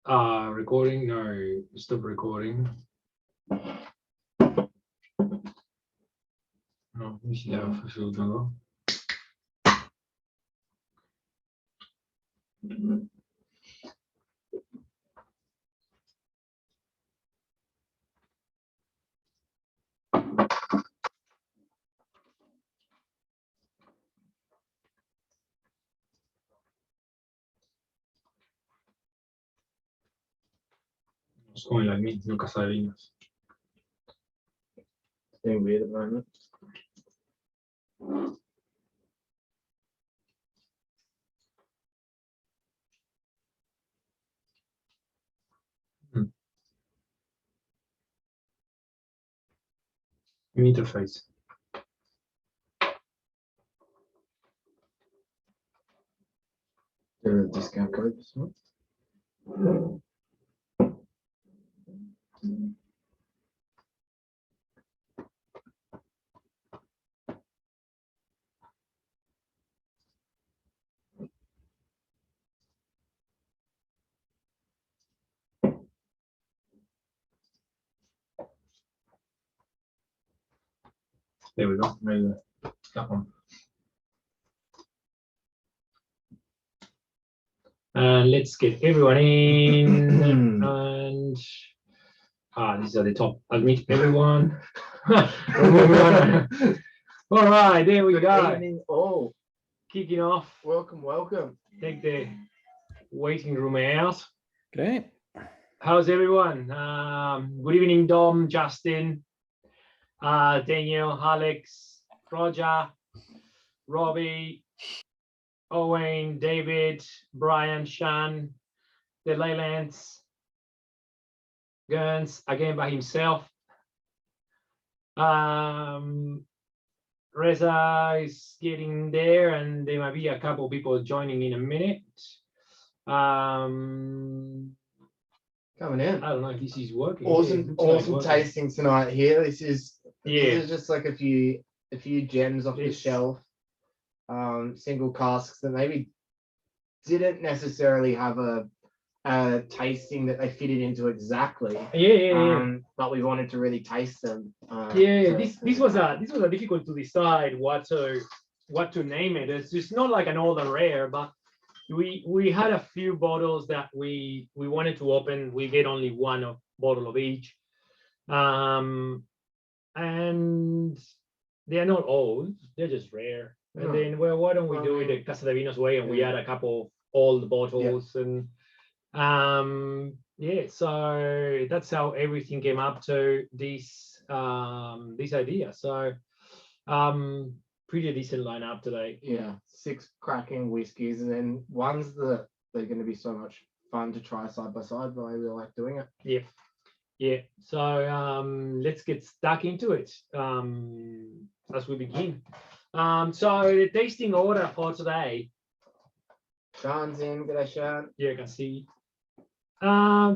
Recording? No, stop recording. No, myśli dała faszylnego. It's going like me, no Casa de Vinos. It's doing weird at the moment. New interface. The discount code this month. There we go. Maybe that one. And let's get everyone in. And these are the top. I'll meet everyone. All right, there we go. Evening all. Kicking off. Welcome, welcome. Take the waiting room out. Great. How's everyone? Good evening, Dom, Justin, Daniel, Alex, Roger, Robbie, Owen, David, Brian, Shan, the Leylands, Gurns again by himself. Reza is getting there, and there might be a couple people joining in a minute. Coming in. I don't know if this is working. Awesome, Yeah, awesome tasting tonight here. This is Yeah, just like a few gems off the This- shelf. Single casks that maybe didn't necessarily have a tasting that they fitted into exactly. yeah. But we wanted to really taste them. Yeah, this was a difficult to decide what to name it. It's just not like an old and rare, but we had a few bottles that we wanted to open. We get only one bottle of each, and they are not old. They're just rare. And No. then, well, why don't we Well, do it the Casa de Vinos way, and we add a couple old bottles and yeah. So that's how everything came up to this idea. So pretty decent lineup today. Yeah, 6 cracking whiskies, and then ones that they're going to be so much fun to try side by side. The way we like doing it. Yeah. So let's get stuck into it as we begin. So the tasting order for today. Sean's in. G'day, Sean. Yeah, you can see.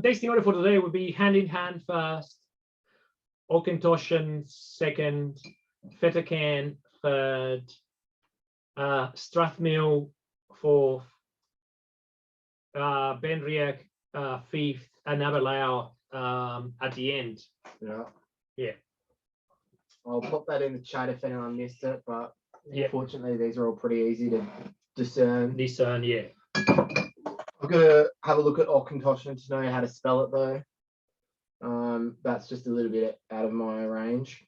Tasting order for today would be Hand in Hand first, Auchentoshan second, Fettercan third, Strathmill fourth, Benriach fifth, and Aberlour at the end. Yeah. Yeah. I'll pop that in the chat if anyone missed it, but Yeah. fortunately these are all pretty easy to discern. Discern, yeah. I'm gonna have a look at Auchentoshan to know how to spell it though. That's just a little bit out of my range.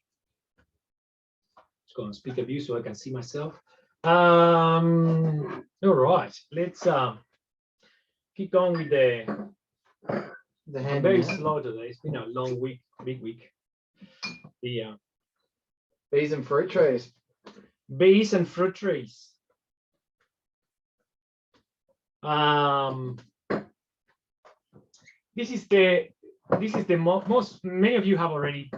Just go on speaker view so I can see myself. All right, let's keep going with the. The I'm hand very slow today. It's been a long week, big week. The bees and fruit trees. bees and fruit trees. This is the most. Many of you have already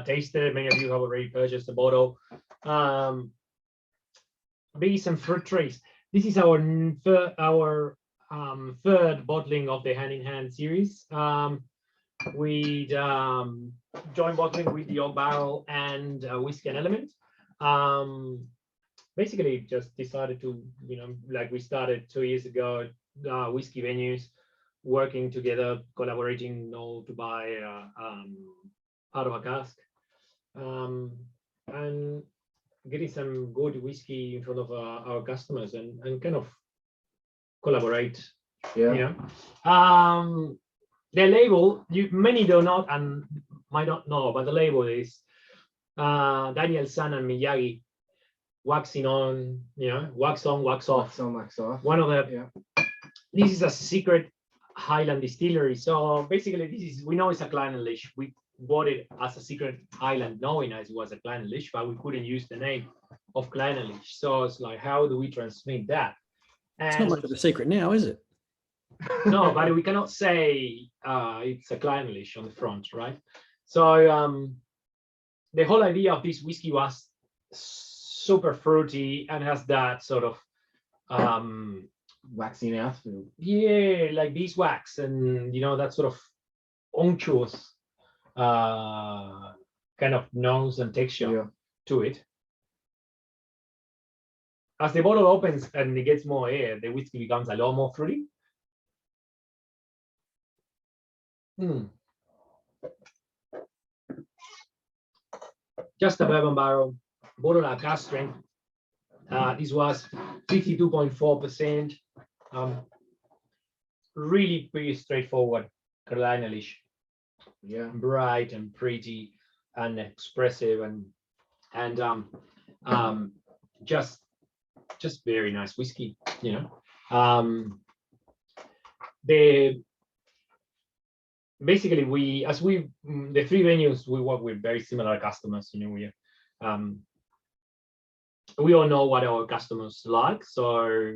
tasted. Many of you have already purchased a bottle. Bees and fruit trees. This is our third bottling of the Hand in Hand series. We joined bottling with the Oak Barrel and Whiskey and Element. Basically just decided to, like we started 2 years ago, whiskey venues. working together, collaborating, to buy out of a cask, and getting some good whiskey in front of our customers, and kind of collaborate. Yeah. The label, many do not and might not know, but the label is Daniel San and Miyagi waxing on, wax on, wax off. Wax on, wax off. One of the, Yeah. this is a secret Highland distillery. So basically, we know it's a Clynelish. We bought it as a secret Highland, knowing as it was a Clynelish, but we couldn't use the name of Clynelish. So it's like, how do we transmit that? It's not much of a secret now, is it? No, but we cannot say it's a Clynelish on the front, right? So the whole idea of this whiskey was super fruity and has that sort of waxy mouthfeel. Yeah, like beeswax, and that sort of unctuous kind of nose and texture to it. As the bottle opens and it gets more air, the whiskey becomes a lot more fruity. Just a bourbon barrel, bottle at cask strength. This was 52.4%. Really pretty straightforward Clynelish. Yeah. Bright and pretty and expressive and just very nice whiskey, basically the three venues we work with very similar customers. We all know what our customers like, so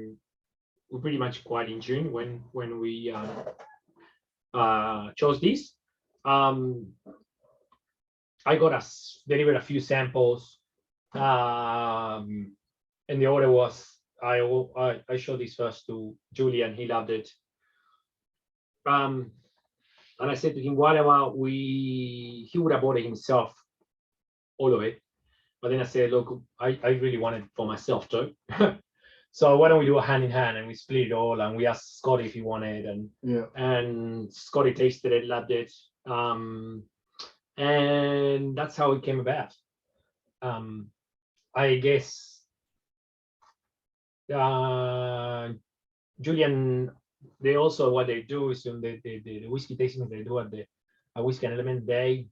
we're pretty much quite in tune when we chose this. I got delivered a few samples, and the order was I showed this first to Julian. He loved it. And I said to him, what about he would have bought it himself, all of it. But then I said, look, I really want it for myself too. So why don't we do a hand in hand, and we split it all, and we asked Scotty if he wanted, and Scotty tasted it, loved it. And that's how it came about. I guess Julian, they also, what they do is the whiskey tasting they do at the Whiskey and Element, they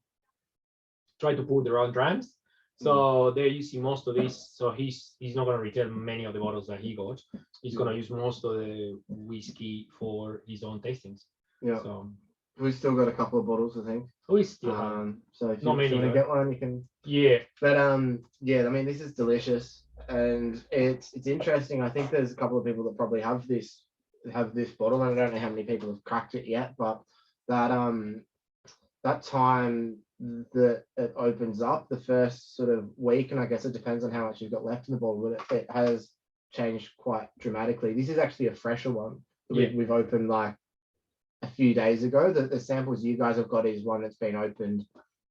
try to pull their own drams. So they're using most of this. So he's not going to retail many of the bottles that he got. He's going to use most of the whiskey for his own tastings. Yeah. So we've still got a couple of bottles, I think. We still have. So if you Not want many, to though. get one, you can. Yeah. But yeah, I mean, this is delicious, and it's interesting. I think there's a couple of people that probably have this bottle, and I don't know how many people have cracked it yet, but that time that it opens up, the first sort of week, and I guess it depends on how much you've got left in the bottle, but it has changed quite dramatically. This is actually a fresher one that we've opened like a few days ago. The samples you guys have got is one that's been opened,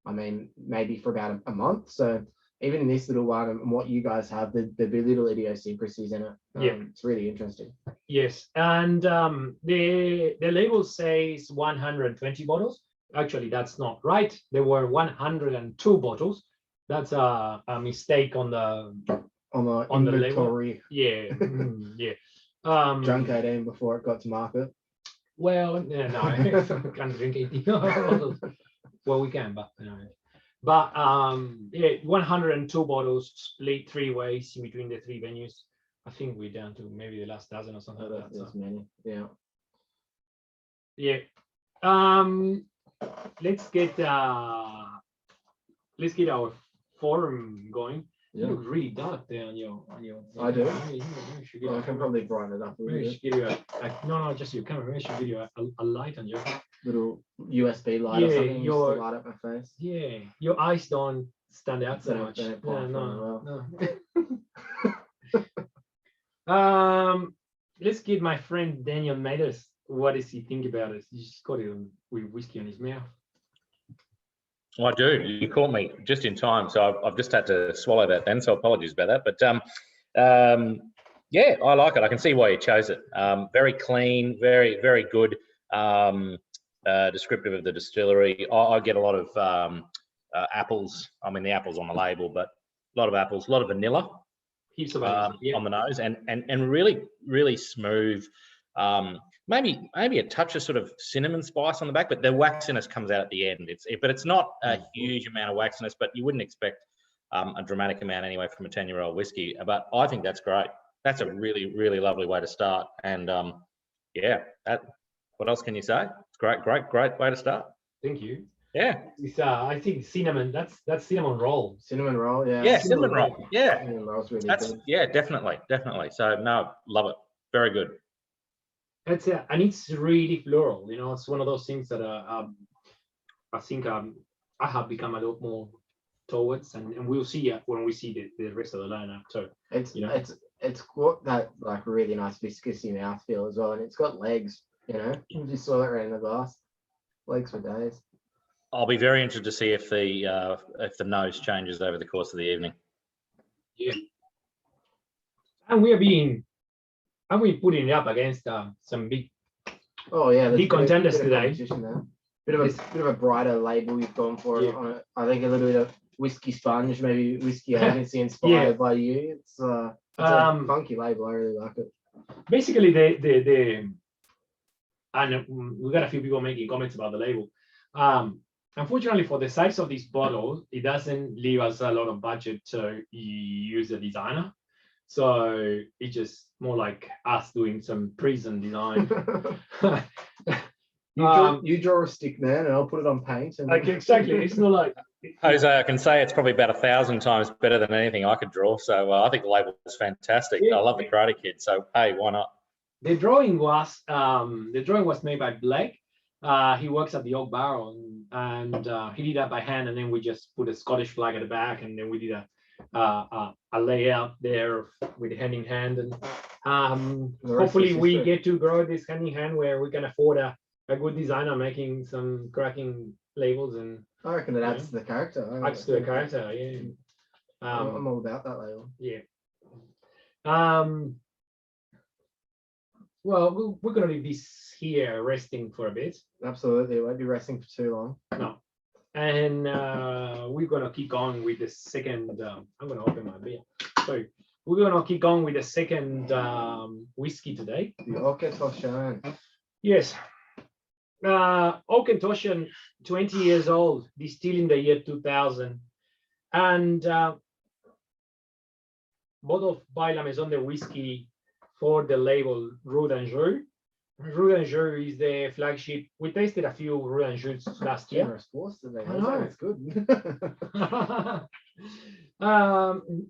I mean, maybe for about a month. So even in this little one and what you guys have, there'd be little idiosyncrasies in it. It's really interesting. Yes, and the label says 120 bottles. Actually, that's not right. There were 102 bottles. That's a mistake on the inventory. Yeah, yeah. Drunk 18 before it got to market. Well, yeah, no, can't drink 18 bottles. Well, we can, but But yeah, 102 bottles split 3 ways in between the 3 venues. I think we're down to maybe the last dozen or something like that. There's many. Yeah. Yeah. Let's get our forum going. You look really dark there on your. I do. I can probably brighten it up a little bit. Give you no, just your camera. Maybe should give you a light on your little USB light or something. Just to light up my face. Yeah, your eyes don't stand out so much. No. Let's give my friend Daniel Mathers. What does he think about it? He's got it with whiskey on his mouth. I do. You caught me just in time, so I've just had to swallow that then. So apologies about that. But yeah, I like it. I can see why you chose it. Very clean, very, very good. descriptive of the distillery. I get a lot of apples. I mean, the apples on the label, but a lot of apples, a lot of vanilla Heaps of on the nose, and really smooth. Maybe a touch of sort of cinnamon spice on the back, but the waxiness comes out at the end. But it's not a huge amount of waxiness, but you wouldn't expect a dramatic amount anyway from a 10-year-old whiskey. But I think that's great. That's a really lovely way to start. And yeah, what else can you say? It's great way to start. Thank you. Yeah. It's I think cinnamon. That's cinnamon roll. Cinnamon roll, yeah. Yeah, cinnamon roll. Yeah. Cinnamon roll's really That's good. yeah, definitely. So no, love it. Very good. That's and it's really floral. You know, it's one of those things that I think I have become a lot more towards, and we'll see when we see the rest of the lineup. So It's you know, it's got that like really nice viscousy mouthfeel as well, and it's got legs. You know, you just saw it around the glass. Legs for days. I'll be very interested to see if the nose changes over the course of the evening. yeah. And we putting it up against some big. Oh yeah, Big contenders bit of today. competition there. Bit of a brighter label you've gone for. Yeah. On it. I think a little bit of whiskey sponge, maybe whiskey agency inspired by you. It's a funky label. I really like it. Basically, the and we got a few people making comments about the label. Unfortunately, for the size of this bottle, it doesn't leave us a lot of budget to use the designer. So it's just more like us doing some prison design. You draw a stick, man, and I'll put it on paint. And Like exactly, it's not like Jose, I can say it's probably about 1,000 times better than anything I could draw. So I think the label is fantastic. Yeah. I love the Karate Kid. So hey, why not? the drawing was made by Blake. He works at the Oak Barrel, and he did that by hand, and then we just put a Scottish flag at the back, and then we did a layout there with hand in hand, and hopefully we get to grow this hand in hand where we can afford a good designer making some cracking labels, and I reckon it adds to the character. adds to the character. Yeah, I'm all about that label. yeah. Well, we're gonna leave this here resting for a bit. Absolutely, it won't be resting for too long. No. And we're gonna kick on with the second. I'm gonna open my beer. So we're gonna kick on with the second whiskey today. The Oketoshan. Yes. Oketoshan, 20 years old, distilled in the year 2000, and bottled by La Maison de Whiskey for the label Rue d'Anjou. Rue d'Anjou is the flagship. We tasted a few Rue d'Anjous last year. Generous force today. I know. It's good.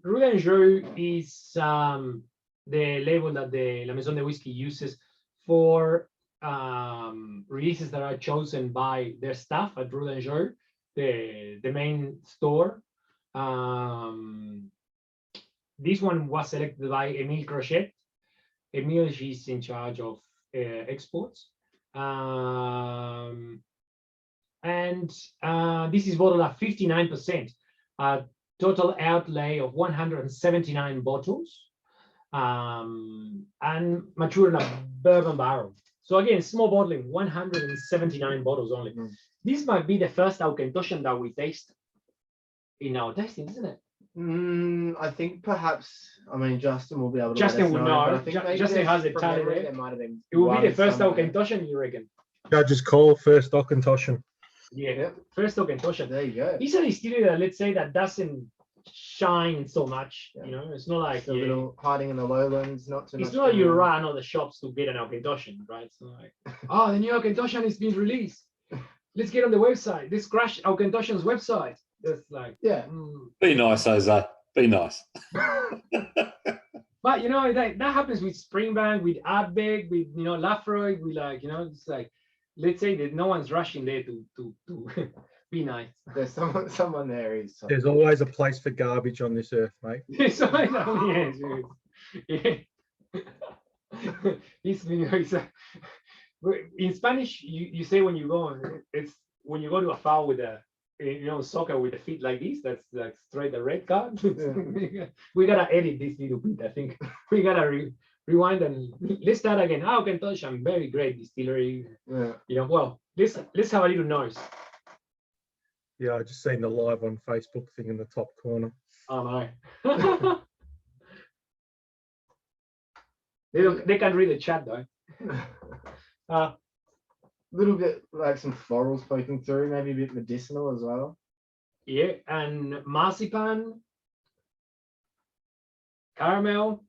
Rue d'Anjou is the label that the La Maison de Whiskey uses for releases that are chosen by their staff at Rue d'Anjou, the main store. This one was selected by Emile Crochet. Emile is in charge of exports. And this is bottled at 59%, a total outlay of 179 bottles, and matured in a bourbon barrel. So again, small bottling, 179 bottles only. This might be the first Auchentoshan that we taste in our tasting, isn't it? I think perhaps, I mean, Justin will be able to. Justin would know. But I think maybe Justin has the from tally memory, there. there might have been. It will be the one first somewhere. Auchentoshan, you reckon? Judge's call, first Okentoshan. Yeah, Yep. first Auchentoshan. There you go. These are distillery that, let's say, that doesn't shine so much. You know, it's not like It's a little hiding in the lowlands, not too much. it's not like you going on. run all the shops to get an Auchentoshan, right? It's not like, oh, the new Auchentoshan is being released. Let's get on the website. Let's crash Auchentoshan's website. It's like, Yeah. Be nice, Jose. Be nice. But you know that happens with Springbank, with Ardbeg, with Lafroy, with it's like, let's say that no one's rushing there to be nice. There's someone there is. There's always a place for garbage on this earth, mate. So, yeah. In Spanish, you say when you go, it's when you go to a foul with a soccer with the feet like this, that's straight the red card. We gotta edit this little bit. I think we gotta rewind and let's start again. Auchentoshan, very great distillery. Yeah. Well, let's have a little noise. Yeah, I just seen the live on Facebook thing in the top corner. Oh no. They can read the chat though. Little bit like some florals poking through, maybe a bit medicinal as well. Yeah, and marzipan, caramel.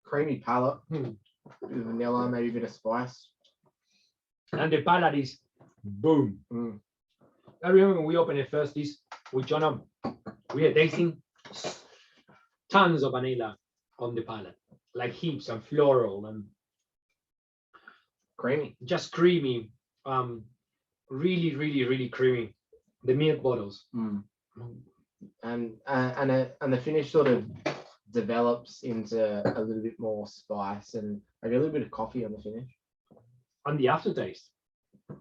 Creamy palate, Hmm. bit of vanilla, maybe a bit of spice. And the palate is boom. Mm. I remember when we opened it first, this with John, we were tasting tons of vanilla on the palate, like heaps and floral and Creamy. just creamy. Really, really, really creamy. The milk bottles. Mm. And the finish sort of develops into a little bit more spice and maybe a little bit of coffee on the finish. And the aftertaste.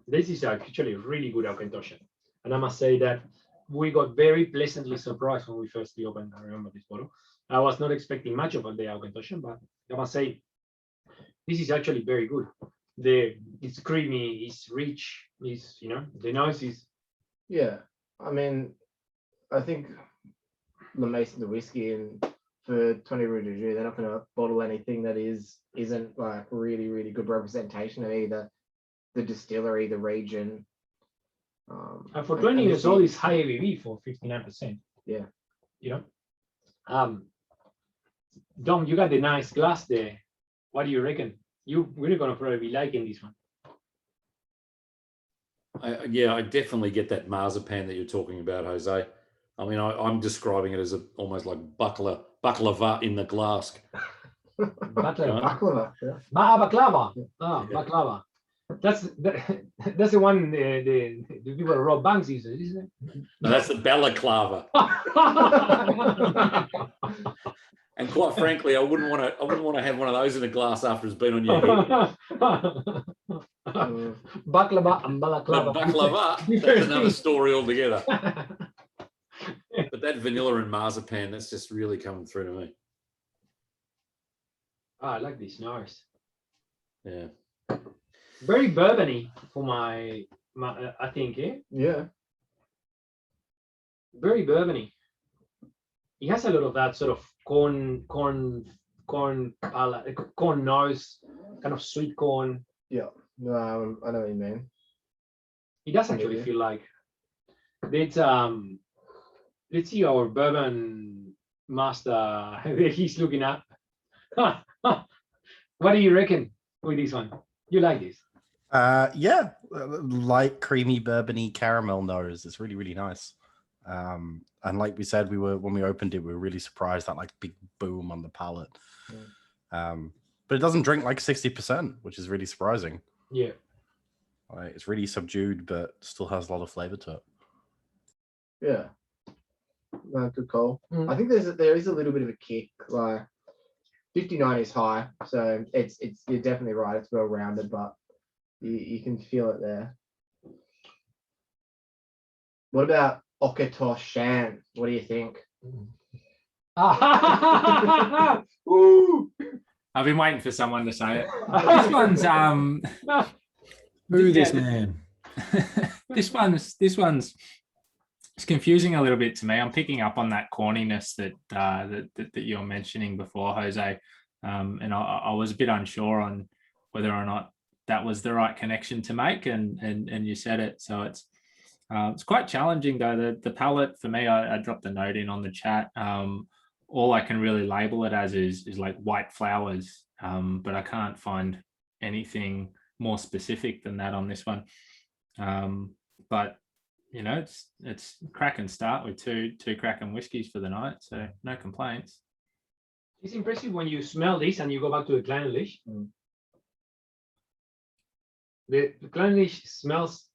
This is actually a really good Auchentoshan. And I must say that we got very pleasantly surprised when we first opened. I remember this bottle. I was not expecting much of the Auchentoshan, but I must say this is actually very good. It's creamy, it's rich, the nose is. Yeah, I mean, I think the Mason, the whiskey, and for 20 Rue de Jus, they're not going to bottle anything that isn't like really, really good representation of either the distillery, the region. And for 20 years old, it's high ABV for 59%. Yeah. Dom, you got the nice glass there. What do you reckon? You're going to probably be liking this one. Yeah, I definitely get that marzipan that you're talking about, Jose. I mean, I'm describing it as almost like baklava in the glass. Baklava. Yeah. Baklava. Yeah. Baklava. That's the one the people rob banks use, isn't it? No, that's the balaclava. And quite frankly, I wouldn't want to have one of those in a glass after it's been on your head. Baklava and balaclava. But baklava, that's another story altogether. But that vanilla and marzipan, that's just really coming through to me. I like this. Nice. Yeah. Very bourbony for my I think, yeah. Yeah. Very bourbony. It has a lot of that sort of corn nose, kind of sweet corn. Yeah. No, I know what you mean. It does actually feel like let's see our bourbon master. He's looking up. What do you reckon with this one? You like this? Yeah, light, creamy, bourbony caramel nose. It's really, really nice. And like we said, when we opened it, we were really surprised that like big boom on the palate. But it doesn't drink like 60%, which is really surprising. Yeah. Like, it's really subdued, but still has a lot of flavor to it. Yeah. No, good call. I think there is a little bit of a kick. Like 59 is high, so it's you're definitely right. It's well rounded, but you can feel it there. What about Auchentoshan? What do you think? Ooh. I've been waiting for someone to say it. This one's Who this man? this one's it's confusing a little bit to me. I'm picking up on that corniness that you're mentioning before, Jose, and I was a bit unsure on whether or not that was the right connection to make, and you said it. So it's quite challenging though. The palate for me, I dropped a note in on the chat. All I can really label it as is like white flowers, but I can't find anything more specific than that on this one. But you know, it's crack and start with two cracking whiskies for the night, so no complaints. It's impressive when you smell this and you go back to the Clynelish. The Clynelish smells,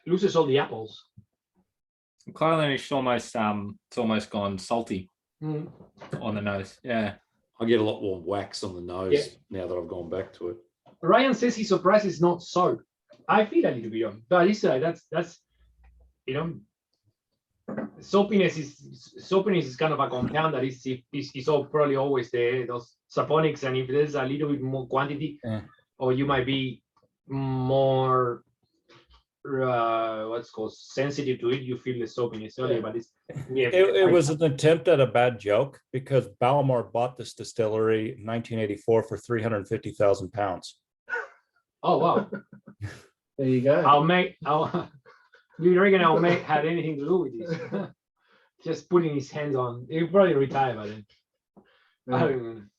loses all the apples. Clynelish almost it's almost gone salty on the nose. Yeah, I get a lot more wax on the nose now that I've gone back to it. Ryan says he's surprised it's not soap. I feel a little bit on, but it's that's soapiness is kind of a compound that is all probably always there. Those saponics, and if there's a little bit more quantity, or you might be more what's called sensitive to it, you feel the soapiness earlier. But it's It was an attempt at a bad joke because Ballamore bought this distillery in 1984 for 350,000 pounds. Oh wow. There you go. You reckon our mate had anything to do with this? Just putting his hands on. He'll probably retire by then. I don't even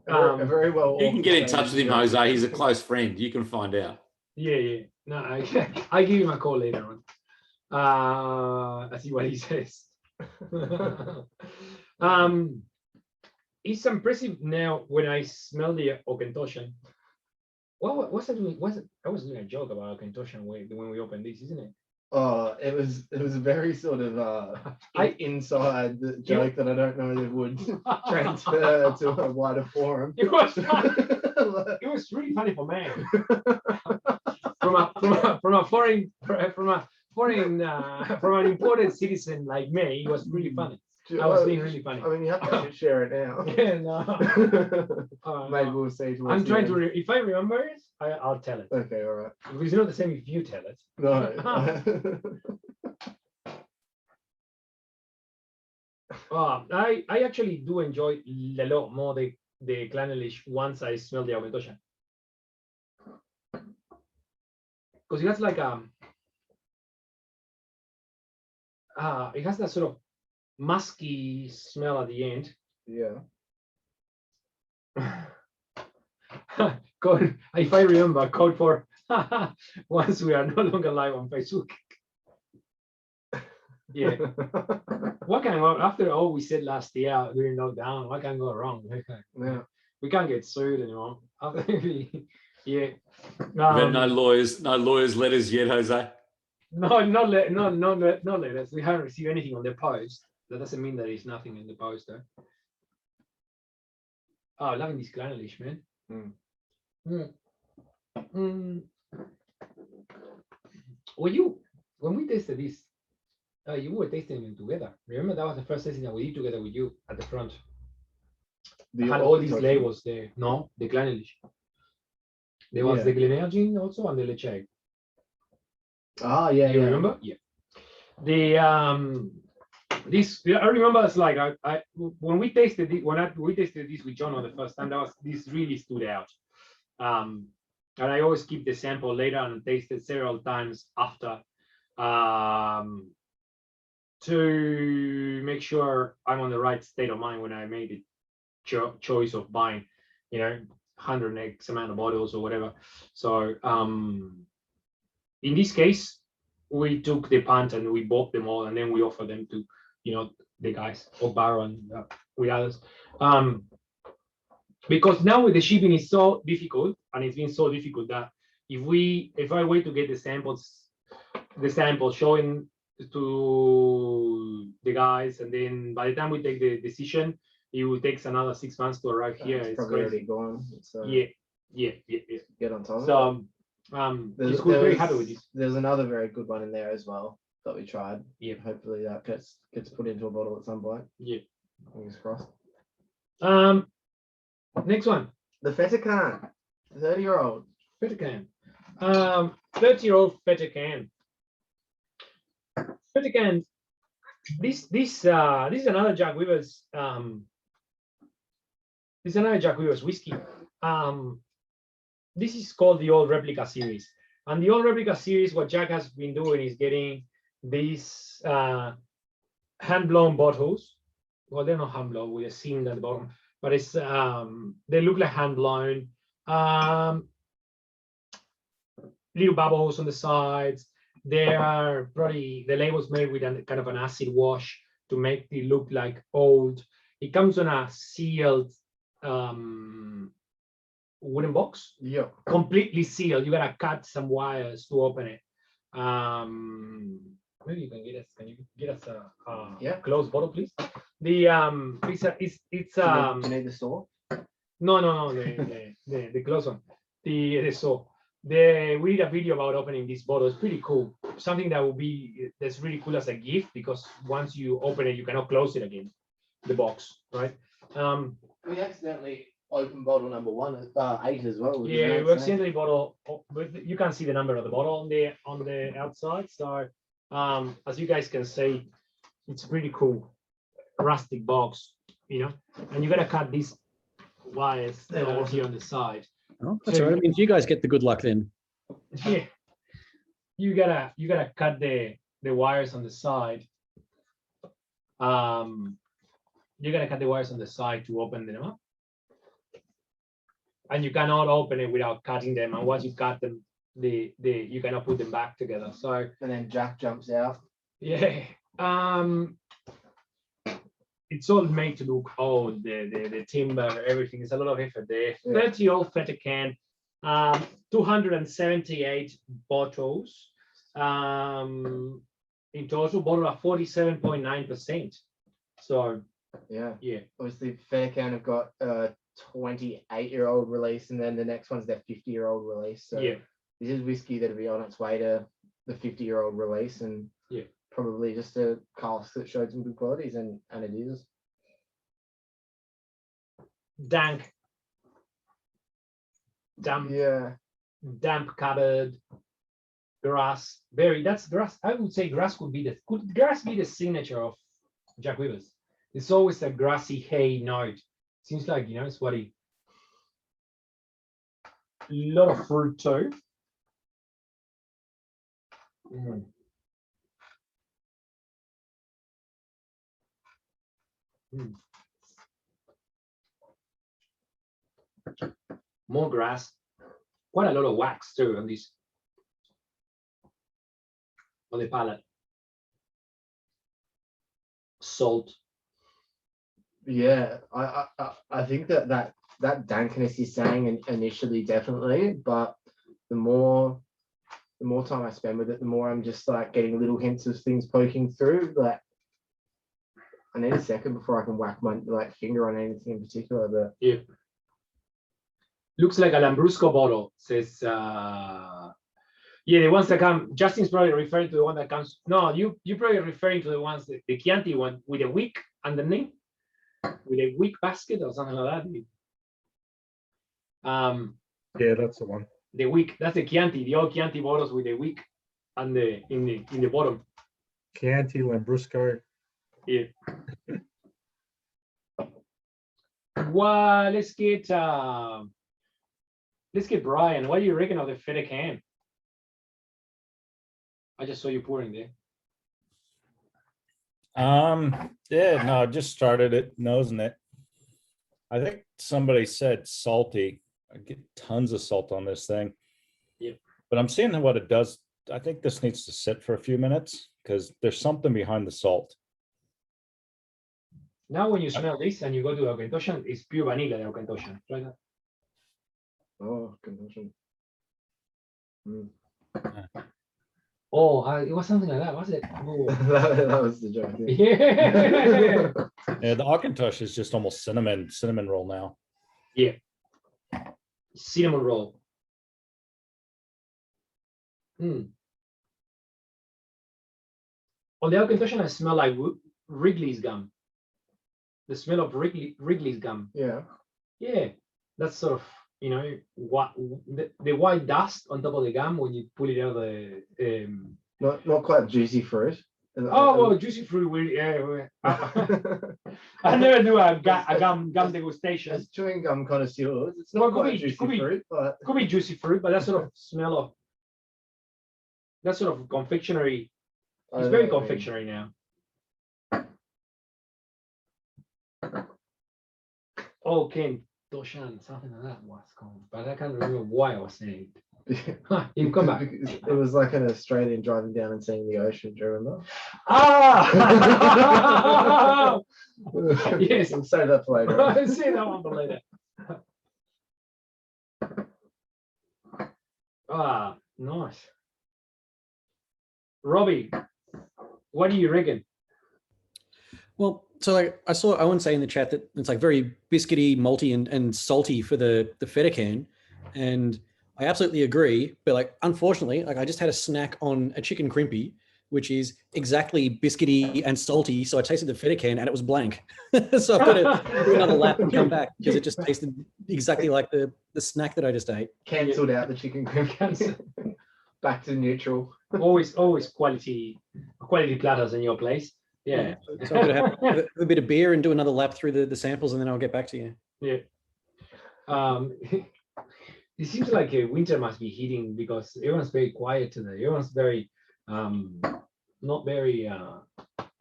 know. Very well. You can get in touch with him, orchestrated Jose. He's a close friend. You can find out. Yeah. No, I give him a call later on. I see what he says. It's impressive now when I smell the Auchentoshan. What's that doing? I was doing a joke about Auchentoshan when we opened this, isn't it? Oh, it was a very sort of inside joke that I don't know if it would transfer to a wider forum. It was funny. It was really funny for me. From an imported citizen like me, it was really funny. I was being really funny. I mean, you have to share it now. Yeah, no. Maybe we'll see. I'm trying to. If I remember it, I'll tell it. Okay, all right. It's not the same if you tell it. No. I actually do enjoy a lot more the Clanelish once I smell the Auchentoshan, because it has like it has that sort of musky smell at the end. Yeah. Code, if I remember, code for once we are no longer live on Facebook. Yeah. What can go after all we said last year during lockdown? What can go wrong? Yeah. We can't get sued anymore. Yeah. We've had no lawyers letters yet, Jose. No letters. We haven't received anything on the post. That doesn't mean there is nothing in the post though. Oh, loving this Clanelish, man. When we tasted this, you were tasting them together. Remember that was the first tasting that we did together with you at the front. They had all these labels there. No, the Clanelish. There was the Glenargin also and the Leche. Ah, yeah. You remember? Yeah. The I remember it's like when we tasted it, we tasted this with John for the first time, this really stood out. And I always keep the sample later and taste it several times after to make sure I'm on the right state of mind when I made the choice of buying, 100x amount of bottles or whatever. So in this case, we took the punt and we bought them all, and then we offered them to, the guys, Obaro and with others. Because now with the shipping is so difficult, and it's been so difficult that if I wait to get the samples showing to the guys, and then by the time we take the decision, it will take another 6 months to arrive here. It's it's probably crazy. already gone. So Yeah. get on top of it. So we're very happy with this. There's another very good one in there as well that we tried. Yeah. Hopefully that gets put into a bottle at some point. Yeah. Fingers crossed. Next one. The Fetacan, 30-year-old. Fetacan. 30-year-old Fetacan. Fetacan. This is another Jack Weaver's. This is another Jack Weaver's whiskey. This is called the Old Replica series, and the Old Replica series, what Jack has been doing is getting these hand-blown bottles. Well, they're not hand-blown. We are seeing at the bottom, but it's they look like hand-blown. Little bubbles on the sides. They are probably the labels made with a kind of an acid wash to make it look like old. It comes on a sealed wooden box. Yeah. Completely sealed. You gotta cut some wires to open it. Maybe you can get us a closed bottle, please. The it's Do you need the saw? no, the closed one. The saw. we did a video about opening this bottle. It's pretty cool. Something that's really cool as a gift, because once you open it, you cannot close it again, the box, right? We accidentally opened bottle number 8 as well. Yeah, we accidentally bottle. You can see the number of the bottle on the outside. So as you guys can see, it's a pretty cool rustic box, and you gotta cut these wires that are here on the side. Oh, that's all right. It means you guys get the good luck then. Yeah, you gotta cut the wires on the side. You gotta cut the wires on the side to open them up, and you cannot open it without cutting them. And once you cut them, you cannot put them back together. So And then Jack jumps out. yeah, it's all made to look old. The timber, everything. It's a lot of effort there. Yeah. 30-year-old feta can, 278 bottles. In total, bottle at 47.9%. So Yeah. yeah, Obviously, Faircan have got a 28-year-old release, and then the next one's their 50-year-old release. So yeah, this is whiskey that'll be on its way to the 50-year-old release, and Yeah. probably just a cask that showed some good qualities, and it is. damp, Yeah. damp cupboard, grass. That's grass. I would say grass could grass be the signature of Jack Withers. It's always a grassy hay note. Seems like it's what he. A lot of fruit too. More grass. Quite a lot of wax too on this. On the palate. Salt. Yeah, I think that dankness is saying initially definitely, but the more time I spend with it, the more I'm just like getting little hints of things poking through. Like I need a second before I can whack my finger on anything in particular. But Yeah. Looks like a Lambrusco bottle. Says yeah, the ones that come. Justin's probably referring to the one that comes. No, you probably referring to the ones the Chianti one with a wick underneath. With a wick basket or something like that. Yeah, that's the one. The wick, that's the Chianti, the old Chianti bottles with the wick and in the bottom. Chianti, Lambrusco. Yeah. Well, let's get Brian. What do you reckon of the feta can? I just saw you pouring there. Yeah, no, I just started it, nosing it. I think somebody said salty. I get tons of salt on this thing. Yeah. But I'm seeing what it does. I think this needs to sit for a few minutes because there's something behind the salt. Now, when you smell this and you go to the Aucantoshan, it's pure vanilla, the Aucantoshan. Try that. oh, conversion. Oh, it was something like that, was it? Oh. that was the joke. Yeah. Yeah. Yeah, the Aucantosh is just almost cinnamon roll now. Yeah. Cinnamon roll. On the Aucantoshan, I smell like Wrigley's gum. The smell of Wrigley's gum. Yeah. Yeah, that's sort of what the white dust on top of the gum when you pull it out of the. Not quite juicy fruit. Oh well, juicy fruit. Yeah. I never do a gum degustation. As chewing gum connoisseurs, it's Well, not quite juicy fruit, but could be juicy fruit, but that sort of smell of that sort of confectionery. It's very confectionery now. Oh, Ken Toshan, something like that was called, but I can't remember why I was saying it. You come back. It was like an Australian driving down and seeing the ocean. Do you remember? Ah! Yes. We'll save that for later. I'll say that one for later. Ah, nice. Robbie, what do you reckon? Well, so like I wouldn't say in the chat that it's like very biscuity, malty, and salty for the feta can. And I absolutely agree. But like, unfortunately, like I just had a snack on a chicken crimpy, which is exactly biscuity and salty. So I tasted the feta can and it was blank. So I've got to do another lap and come back because it just tasted exactly like the snack that I just ate. Cancelled out the chicken crimpy. Back to neutral. Always quality platters in your place. Yeah. So I'm going to have a bit of beer and do another lap through the samples, and then I'll get back to you. Yeah. It seems like winter must be hitting because everyone's very quiet today. Everyone's very not very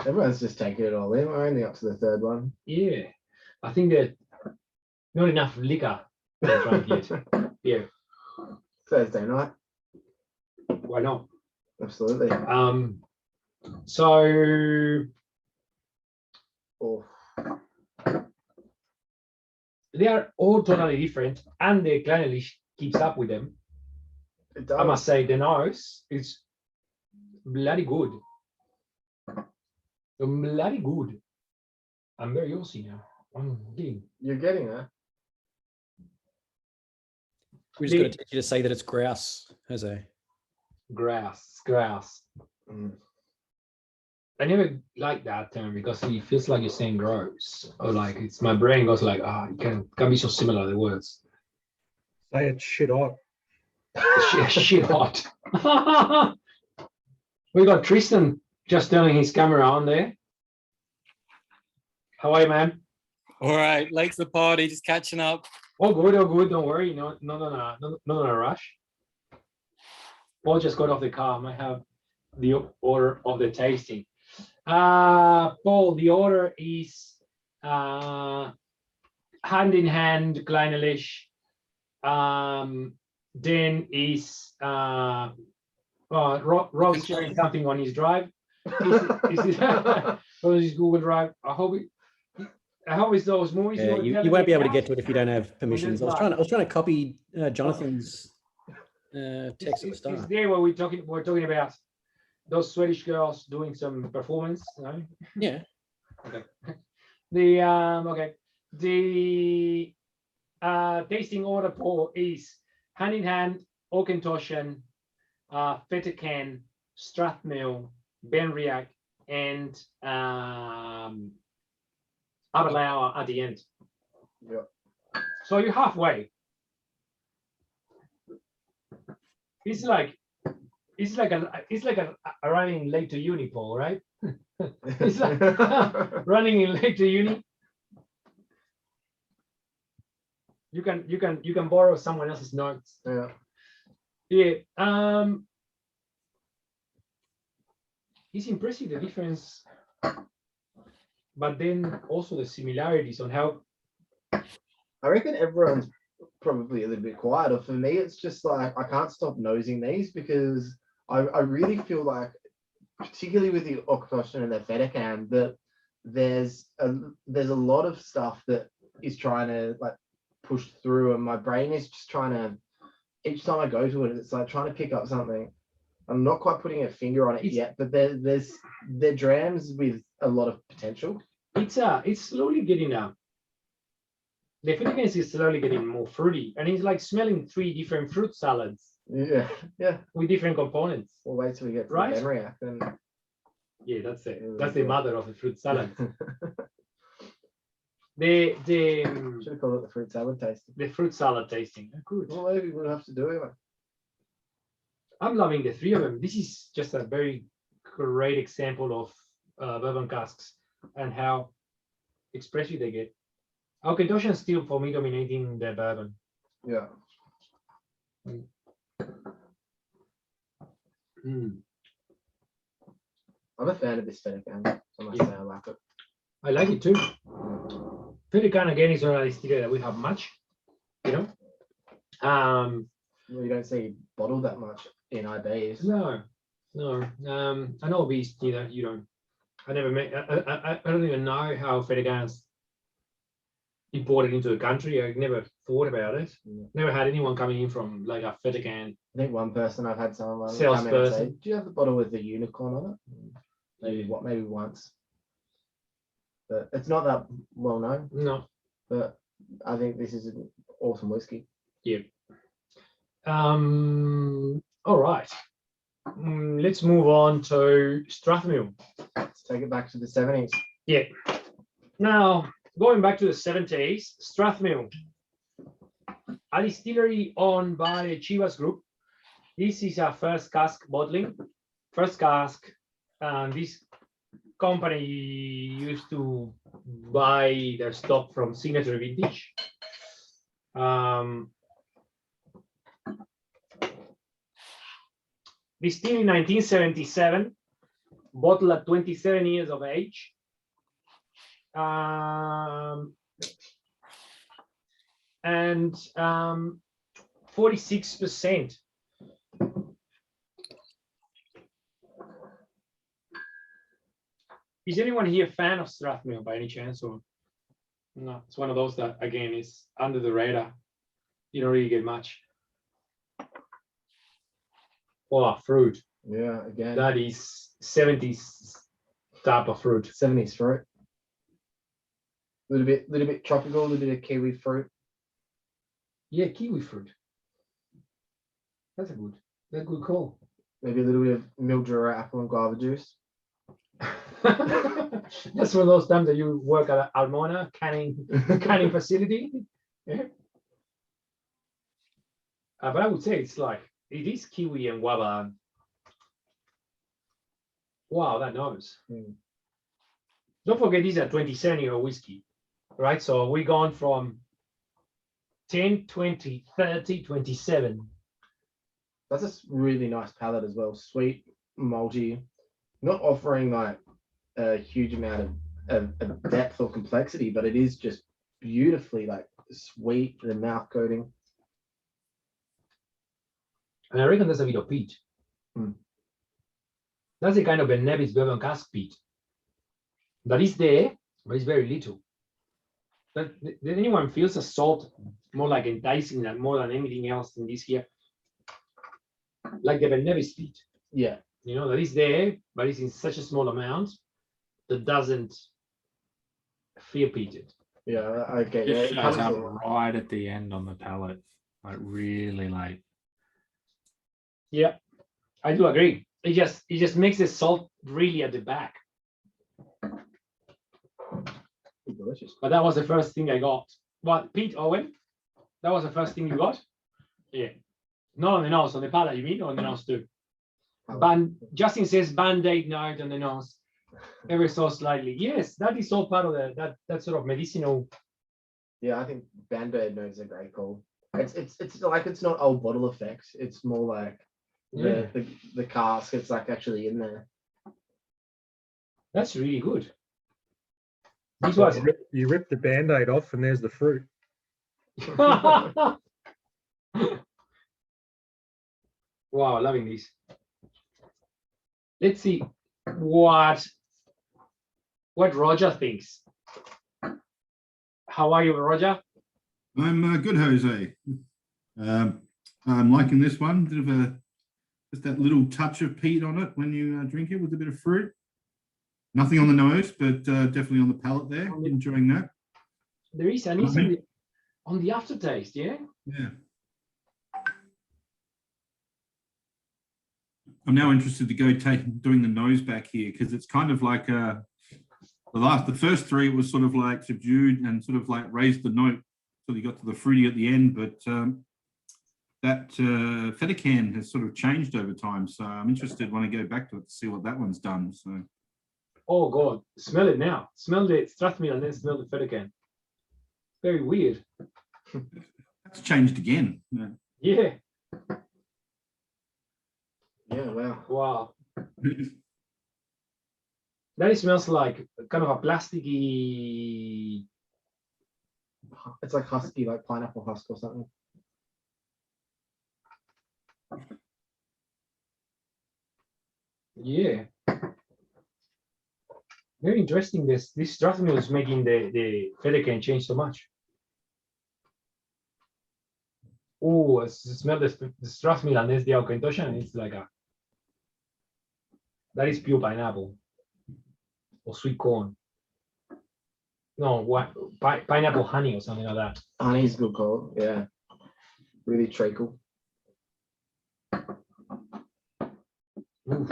Everyone's just taking it all in. We're only up to the third one. yeah. I think that not enough liquor to drink yet. Yeah. Thursday night. Why not? Absolutely. So Oh, they are all totally different, and the Clanelish keeps up with them. it I must does. say, the nose is bloody good. Bloody good. I'm very Aussie now. I'm getting You're getting there. We just got to teach you to say that it's grouse, Jose. grouse. Mm. I never like that term because it feels like you're saying gross, or like it's my brain goes like, you can't be so similar the words. Say it shit hot. Shit hot. We got Tristan just turning his camera on there. How are you, man? All right, late to the party, just catching up. All good. Don't worry. Not in a rush. Paul just got off the car. I might have the order of the tasting. Paul, the order is hand in hand, Kleinelish. Then is Rob's sharing something on his drive. Is on his Google Drive. I hope it's those movies. Yeah, you won't be able to get to it if you don't have permissions. I was trying to copy Jonathan's text at the It's start. there where we're talking about those Swedish girls doing some performance. No? Yeah. Okay. The tasting order for is hand in hand, Auchentoshan, Fetacan, Strathmill, Benriach, and Aberlour at the end. Yeah. So you're halfway. It's like arriving late to uni, Paul, right? It's like running in late to uni. You can borrow someone else's notes. Yeah. Yeah. It's impressive the difference, but then also the similarities on how. I reckon everyone's probably a little bit quieter. For me, it's just like I can't stop nosing these because I really feel like, particularly with the Auchentoshan and the Fetacan, that there's a lot of stuff that is trying to like push through, and my brain is just trying to. Each time I go to it, it's like trying to pick up something. I'm not quite putting a finger on it yet, but they're drams with a lot of potential. It's slowly getting the Fetacan is slowly getting more fruity, and it's like smelling 3 different fruit salads. Yeah, yeah. With different components. We'll wait till we get to right? the Benriach, then. Yeah, that's it. That's the mother of the fruit salad. Should have called it the fruit salad tasting. The fruit salad tasting. Good. Well, maybe we'll have to do it. I'm loving the 3 of them. This is just a very great example of bourbon casks and how expressive they get. Auchentoshan still for me dominating the bourbon. Yeah. Mm. I'm a fan of this Fetacan. I must say I like it. I like it too. Fetacan again is not a distillery that we have much, you know. Well, you don't see bottled that much in IBs. No. I know beast either. You don't. I never met. I don't even know how Fetacan's imported into the country. I never thought about it. Never had anyone coming in from like a Fetacan. I think one person I've had someone come in and say, Salesperson. "Do you have the bottle with the unicorn on it?" Maybe once, but it's not that well known. No. But I think this is an awesome whiskey. Yeah. All right. Let's move on to Strathmill. Let's take it back to the 70s. Yeah. Now, going back to the 70s, Strathmill, a distillery owned by the Chivas Group. This is our first cask bottling. First cask. And this company used to buy their stock from Signature Vintage. Distilled in 1977, bottled at 27 years of age. And 46%. Is anyone here a fan of Strathmill by any chance, or no? It's one of those that again is under the radar. You don't really get much. Oh, fruit. Yeah, again. That is 70s type of fruit. 70s fruit. Little bit tropical, a little bit of kiwi fruit. Yeah, kiwi fruit. That's a good call. Maybe a little bit of Mildura apple and guava juice. That's one of those times that you work at Almona canning facility. Yeah. But I would say it's like it is kiwi and guava. Wow, that nose. Don't forget these are 27-year whiskey, right? So we gone from 10, 20, 30, 27. That's a really nice palate as well. Sweet, malty, not offering like a huge amount of depth or complexity, but it is just beautifully like sweet, the mouth coating. And I reckon there's a bit of peat. That's the kind of a Nevis bourbon cask peat that is there, but it's very little. But did anyone feels the salt more like enticing that more than anything else in this here? Like the Nevis peat. Yeah. You know, that is there, but it's in such a small amount that doesn't feel peated. Yeah, okay. Just Yeah, shows up right at the end on the palate, like really like. Yeah, I do agree. It just makes the salt really at the back. Delicious. But that was the first thing I got. What, Pete Owen? That was the first thing you got? Yeah. Not on the nose, on the palate, you mean, or on the nose too? Justin says Band-Aid note on the nose, ever so slightly. Yes, that is all part of that sort of medicinal. Yeah, I think Band-Aid notes are great call. It's like it's not old bottle effects. It's more like the cask. It's like actually in there. That's really good. This Well, was you rip the Band-Aid off and there's the fruit. Wow, loving this. Let's see what Roger thinks. How are you, Roger? I'm good, Jose. I'm liking this one. Bit of just that little touch of peat on it when you drink it with a bit of fruit. Nothing on the nose, but definitely on the palate there. Enjoying that. There is an on the aftertaste, yeah? Yeah. I'm now interested to go doing the nose back here because it's kind of like the first three was sort of like subdued and sort of like raised the note till you got to the fruity at the end, but that Fetacan has sort of changed over time. So I'm interested when I go back to it to see what that one's done. So. Oh God, smell it now. Smell the Strathmill and then smell the Fetacan. Very weird. That's changed again. Yeah. Yeah, wow. Wow. That smells like kind of a plasticky. It's like husky, like pineapple husk or something. Yeah. Very interesting. This Strathmill is making the Fetacan change so much. Oh, I smell the Strathmill and there's the Aucantoshan, and it's like that is pure pineapple or sweet corn. No, what pineapple honey or something like that. Honey's good call. Yeah, really treacle. Ooh.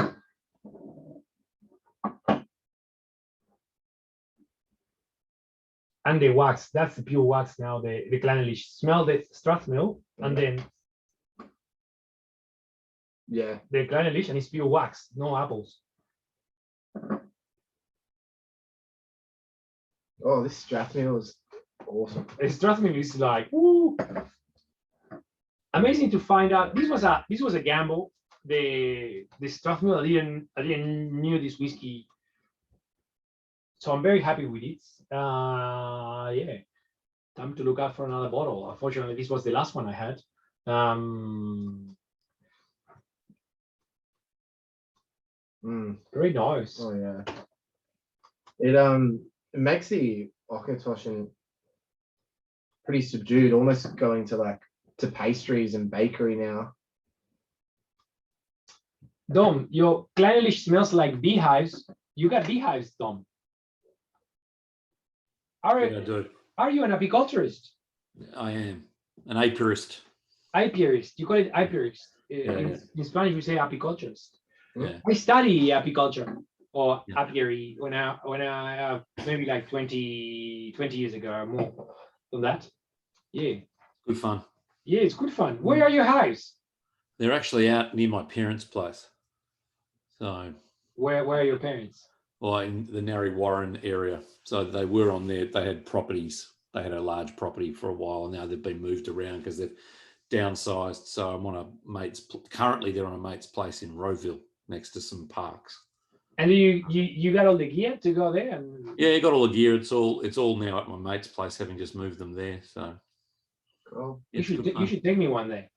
And the wax, that's the pure wax now, the Glenelish. Smell the Strathmill and then Yeah. the Glenelish, and it's pure wax, no apples. Oh, this Strathmill is awesome. The Strathmill is like, woo. Amazing to find out. This was a gamble. The Strathmill, I didn't knew this whiskey, so I'm very happy with it. Yeah, time to look out for another bottle. Unfortunately, this was the last one I had. Very nice. Oh yeah. It makes the Auchentoshan pretty subdued, almost going to pastries and bakery now. Dom, your Glenelish smells like beehives. You got beehives, Dom. Yeah, I do. Are you an apiculturist? I am an apiarist. Apiarist. You call it apiarist. Yeah. In Spanish, we say apiculturist. Yeah. I study apiculture or apiary when I maybe like 20 years ago or more than that. Yeah. Good fun. Yeah, it's good fun. Where are your hives? They're actually out near my parents' place. So Where are your parents? well, in the Narre Warren area. So they were on there. They had properties. They had a large property for a while. Now they've been moved around because they've downsized. So I'm on a mate's. Currently, they're on a mate's place in Rowville, next to some parks. And you got all the gear to go there? And... Yeah, you got all the gear. It's all now at my mate's place, having just moved them there. So cool. You should take me one day.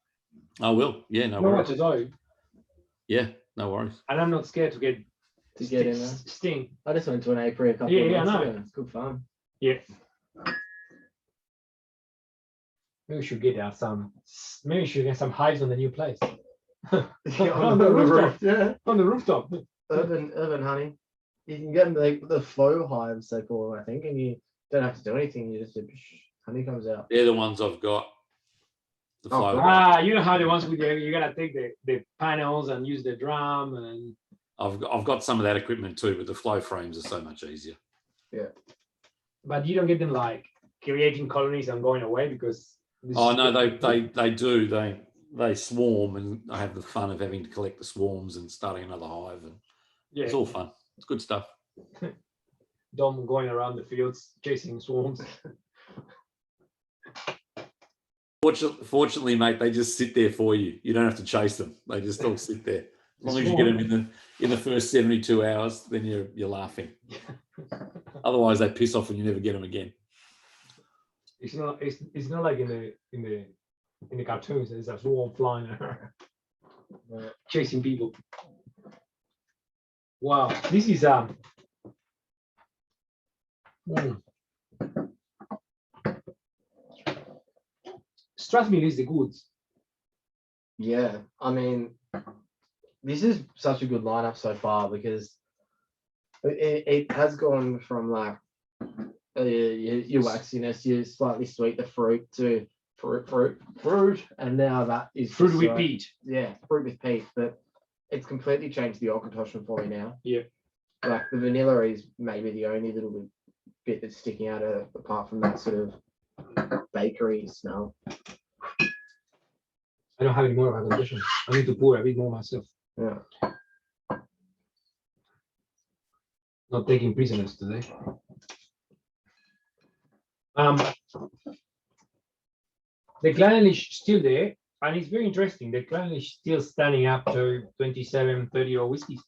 I will. Yeah, no know worries. what to do. Yeah, no worries. And I'm not scared to get in there. Sting. I just went to an apiary a couple of months ago. It's good fun. Yeah. Maybe we should get out some. Maybe we should get some hives on the new place. on the rooftop. Yeah. On the rooftop. Urban honey. You can get the flow hives, they call them, I think, and you don't have to do anything. You just honey comes out. They're the ones I've got. The flow. You know how the ones with you gotta take the panels and use the drum, and I've got some of that equipment too, but the flow frames are so much easier. Yeah. But you don't get them like creating colonies and going away because. Oh no, they do. They swarm, and I have the fun of having to collect the swarms and starting another hive, and it's all fun. It's good stuff. Dom going around the fields chasing swarms. Fortunately, mate, they just sit there for you. You don't have to chase them. They just all sit there. As long as you get them in the first 72 hours, then you're laughing. Otherwise, they piss off and you never get them again. It's not like in the cartoons. There's a swarm flying chasing people. Wow, this is Strathmill is the goods. Yeah, I mean, this is such a good lineup so far because it has gone from like your waxiness, your slightly sweet, the fruit to fruit, and now that is fruit with peat. Yeah, fruit with peat, but it's completely changed the Auchentoshan for me now. Yeah, like the vanilla is maybe the only little bit that's sticking out apart from that sort of bakery smell. I don't have any more of a condition. I need to pour a bit more myself. Yeah. Not taking prisoners today. The Glenelish still there, and it's very interesting. The Glenelish still standing up to 27, 30-year-old whiskeys.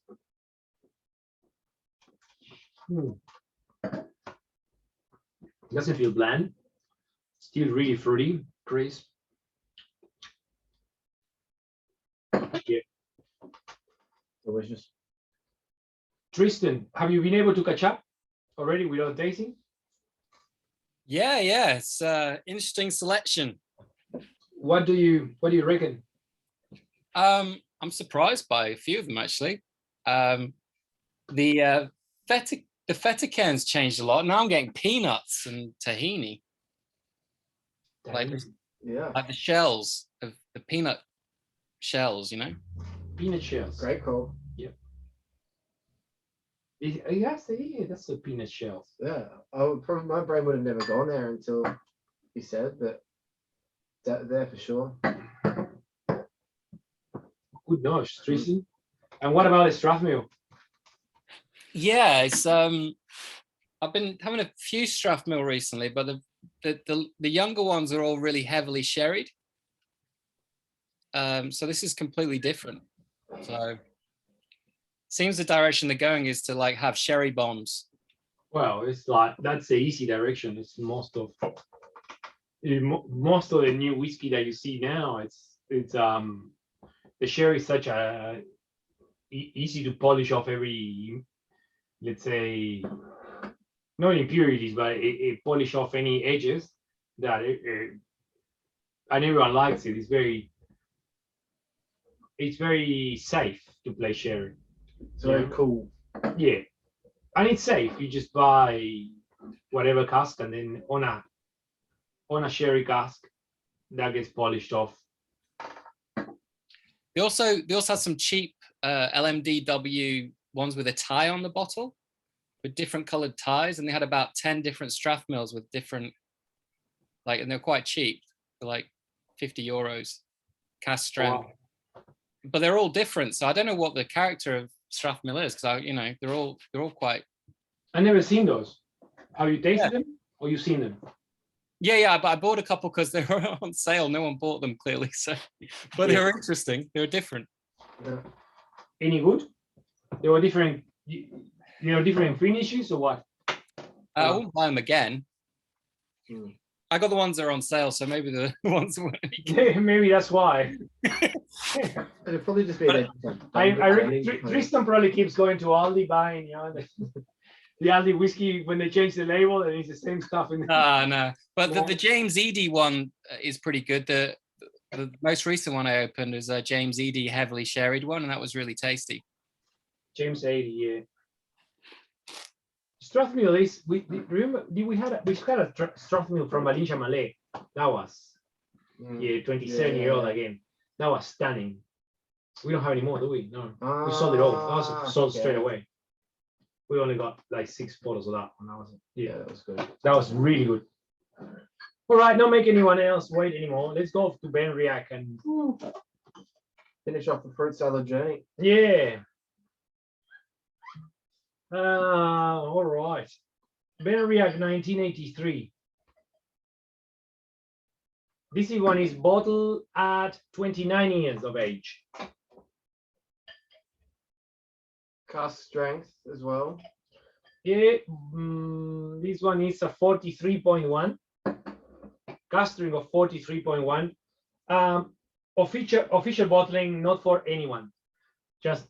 Doesn't feel bland. Still really fruity, crisp. Yeah. Delicious. Tristan, have you been able to catch up already without tasting? Yeah, it's interesting selection. What do you reckon? I'm surprised by a few of them actually. The feta cans changed a lot. Now I'm getting peanuts and tahini. Like the shells of the peanut shells, you know. Peanut shells. Great call. Yeah. Yes, yeah, that's the peanut shells. Yeah, I would probably, my brain would have never gone there until you said that. That there for sure. Good nose, Tristan. And what about the Strathmill? Yeah, it's I've been having a few Strathmill recently, but the younger ones are all really heavily sherried. So this is completely different. So seems the direction they're going is to like have sherry bombs. Well, it's like that's the easy direction. It's most of the new whiskey that you see now. It's the sherry is such a easy to polish off every, let's say, no impurities, but it polish off any edges that and everyone likes it. It's very safe to play sherry. It's very cool. Yeah, and it's safe. You just buy whatever cask, and then on a sherry cask that gets polished off. They also have some cheap LMDW ones with a tie on the bottle, with different colored ties, and they had about 10 different Strathmills with different, like, and they're quite cheap, for like €50, cast strength. Wow. But they're all different, so I don't know what the character of Strathmill is, because they're all quite. I never seen those. Have you tasted them or you seen them? Yeah, but I bought a couple because they were on sale. No one bought them clearly, so but they were interesting. They were different. Any good? They were different. Different finishes or what? I won't buy them again. I got the ones that are on sale, so maybe the ones that weren't. Maybe that's why. It'll probably just be. Tristan probably keeps going to Aldi buying, the Aldi whiskey when they change the label, and it's the same stuff. No, but the James Eady one is pretty good. The most recent one I opened is a James Eady heavily sherried one, and that was really tasty. James Eady, yeah. Strathmill is remember we had a Strathmill from Valencia Malay. That was 27-year-old again. That was stunning. We don't have any more, do we? No, we sold it all. That was sold straight away. We only got like 6 bottles of that one. That was that was good. That was really good. All right, not make anyone else wait anymore. Let's go to Ben Riach and finish off the fruit salad journey. Yeah. All right. Ben Riach 1983. This one is bottled at 29 years of age. Cask strength as well. Yeah, this one is a 43.1. Cask strength of 43.1. Official bottling, not for anyone. Just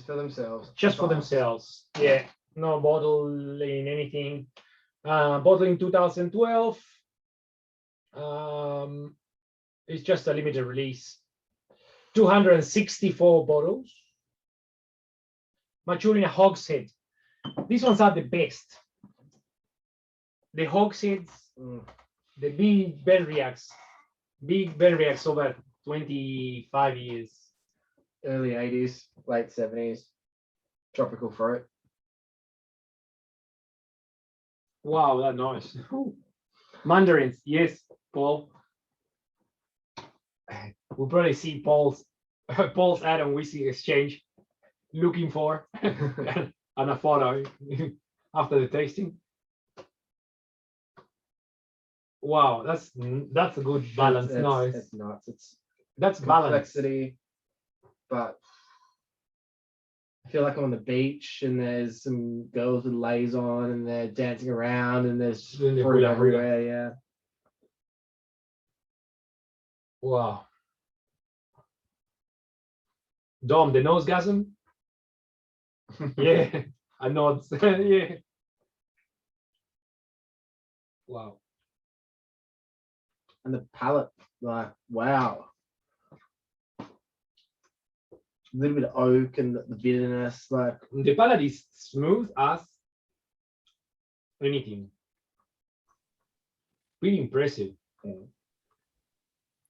for themselves. Just for themselves. Yeah. No bottling anything. Bottling 2012. It's just a limited release. 264 bottles. Mature in a hogshead. These ones are the best. The hogsheads, the big Ben Riachs over 25 years. Early 80s, late 70s, tropical fruit. Wow, that's nice. Mandarins, yes, Paul. We'll probably see Paul's ad on Whiskey Exchange looking for and a photo after the tasting. Wow, that's a good balance. It's nuts. That's complexity, but I feel like I'm on the beach and there's some girls with leis on and they're dancing around and there's fruit everywhere. Yeah. Wow. Dom, the nosegasm. Yeah, I know. Yeah. Wow. And the palate, like, wow. A little bit of oak and the bitterness, like the palate is smooth as anything. Really impressive.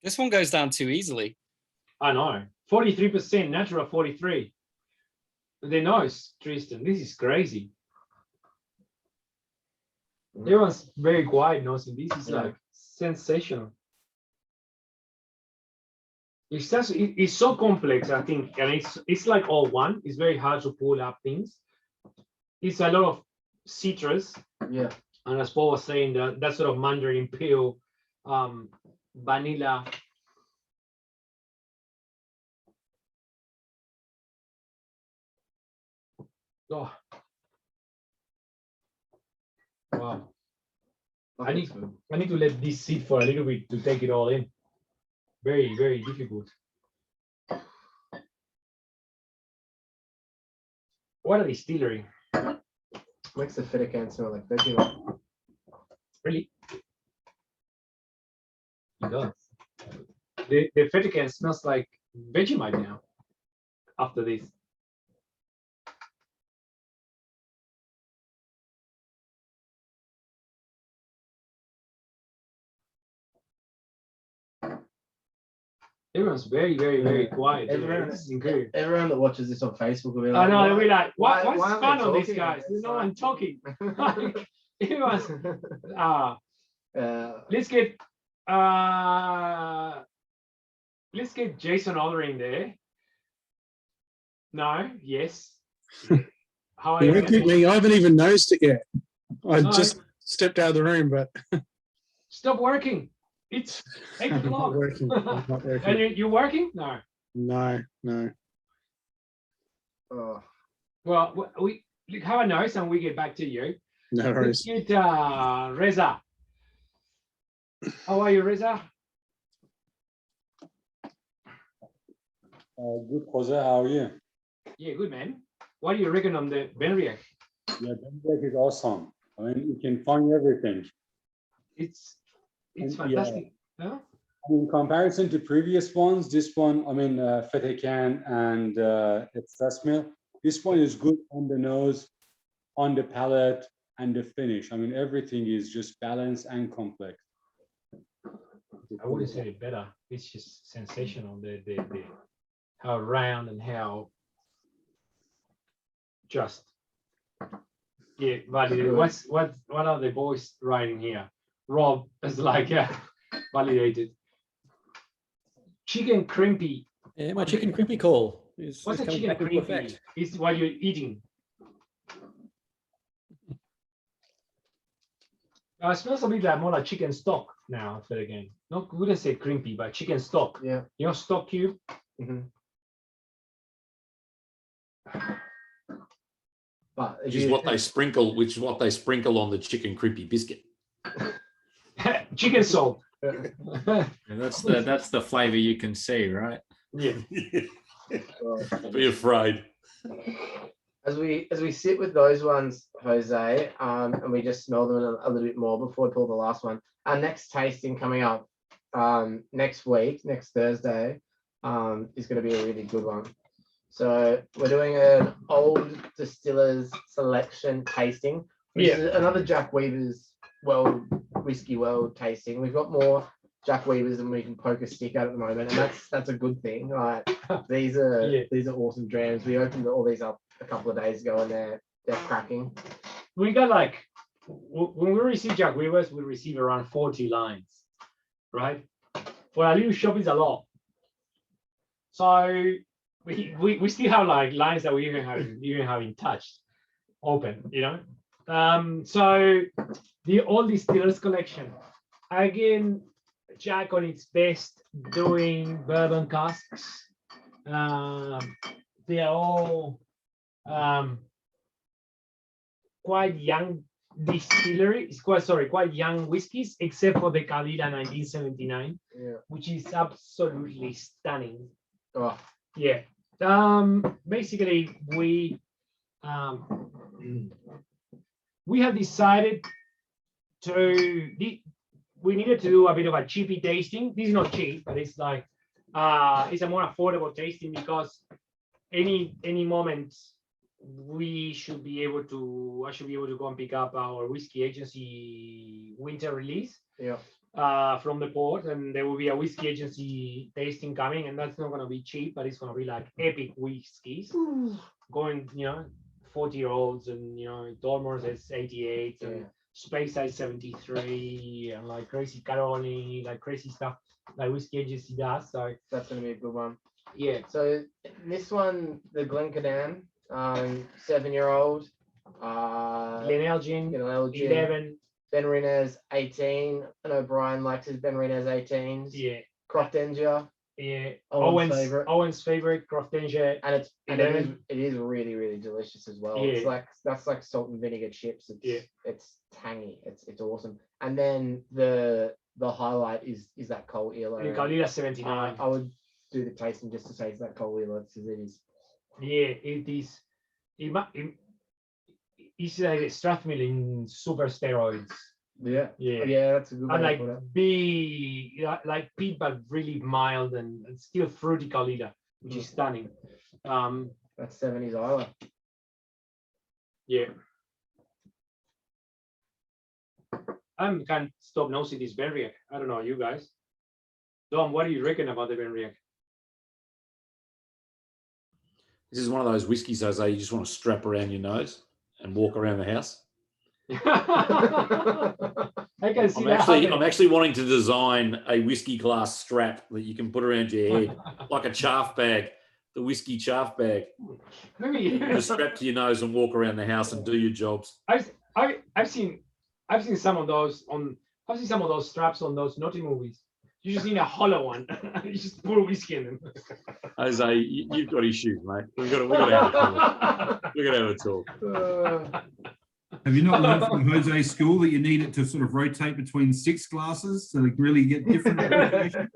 This one goes down too easily. I know. 43% natural 43. the nose, Tristan. This is crazy. Everyone's very quiet nosing. This is like sensational. It's so complex, I think, and it's like all one. It's very hard to pull up things. It's a lot of citrus. Yeah. And as Paul was saying, that sort of mandarin peel, vanilla. Oh. Wow. I need to let this sit for a little bit to take it all in. Very, very difficult. What a distillery. Makes the feta can smell like Vegemite. Really? It does. The feta can smells like Vegemite now after this. Everyone's very, very, very quiet. Everyone, This is incredible. everyone that watches this on Facebook will be I like, know, they'll be like, what's aren't fun they on these talking? guys? There's It's no like- one talking. Everyone's let's get Jason Aldering there. No, yes. How are You you? look at me, I haven't even noticed it yet. I No. just stepped out of the room, but Stop working. It's 8 I'm o'clock. not working. I'm not working. And you're working? No. No. Oh, Well, we have a noise and we get back to you. No Let's worries. get Reza. How are you, Reza? Good, Jose. How are you? Yeah, good, man. What do you reckon on the Benriach? Yeah, Benjack is awesome. I mean, you can find everything. It's And, fantastic. Huh? In comparison to previous ones, this one, I mean, feta can and express mill, this one is good on the nose, on the palate, and the finish. I mean, everything is just balanced and complex. I wouldn't say it better. It's just sensational. The how round and how just validated. What are the boys writing here? Rob is like validated. Chicken crimpy. Yeah, my chicken crimpy call is What's a coming chicken back into crimpy? effect. Is what you're eating. It smells a bit like more like chicken stock now after again. No, we wouldn't say crimpy, but chicken stock. yeah. You know, stock cube. Mhm. But if Which is you- what they sprinkle on the chicken crimpy biscuit. Chicken salt. Yeah, that's the flavor you can see, right? Yeah. Be afraid. As we sit with those ones, Jose, and we just smell them a little bit more before we pull the last one. Our next tasting coming up next week, next Thursday, is going to be a really good one. So we're doing an old distillers selection tasting, which is another Jack Weaver's whiskey world tasting. We've got more Jack Weavers than we can poke a stick at the moment, and that's a good thing. Right? These are awesome drams. We opened all these up a couple of days ago, and they're cracking. We got like when we receive Jack Weavers, we receive around 40 lines, right? For a little shop is a lot. So we still have like lines that we even haven't touched open, you know. So the old distillers collection, again, Jack on its best doing bourbon casks. They are all quite young distilleries, quite young whiskeys, except for the Kalila 1979, which is absolutely stunning. Oh. Yeah. Basically, we have decided we needed to do a bit of a cheapy tasting. This is not cheap, but it's like it's a more affordable tasting because any moment I should be able to go and pick up our whiskey agency winter release. Yeah. from the port, and there will be a whiskey agency tasting coming, and that's not going to be cheap, but it's going to be like epic whiskeys going, 40-year-olds, and Dolmore says 88 and Space Side 73 and like crazy Caroni, like crazy stuff like whiskey agency does. So that's going to be a good one. Yeah. So this one, the Glencairn, 7-year-old. Glenelgin, 11. Ben Rinez, 18. I know Brian likes his Ben Rinez 18s. Yeah. Croftenger. Yeah. Owen's favorite, Croftenger. And it is really, really delicious as well. Yeah. It's like that's like salt and vinegar chips. It's tangy. It's awesome. And then the highlight is that Cole Elo. The Cole Elo 79. I would do the tasting just to taste that Cole Elo because it is. Yeah, it is. It's like Strathmill in super steroids. Yeah, that's a good one. And like like peat, but really mild and still fruity Cole Elo, which is stunning. That's 70s Isla. Yeah. I can't stop nosing this Benriach. I don't know, you guys. Dom, what do you reckon about the Benriach? This is one of those whiskeys, Jose, you just want to strap around your nose and walk around the house. I can see I'm actually wanting to design a whiskey glass strap that you can put around your head, like a chaff bag, the whiskey chaff bag. Maybe just strap to your nose and walk around the house and do your jobs. I've seen some of those straps on those naughty movies. You just need a hollow one. You just pour whiskey in them. Jose, you've got issues, mate. We've got to have a talk. Have you not learned from Jose's school that you need it to sort of rotate between 6 glasses to really get different rotation?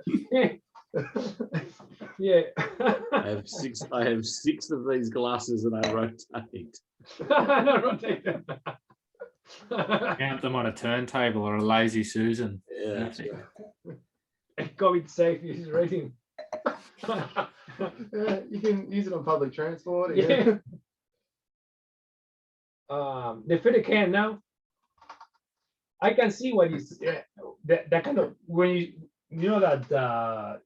Yeah. I have six of these glasses and I rotate. Count them on a turntable or a lazy Susan. Yeah, that's right. COVID safe is rating. You can use it on public transport. Yeah. The fitted can now. I can see what is that kind of when you know that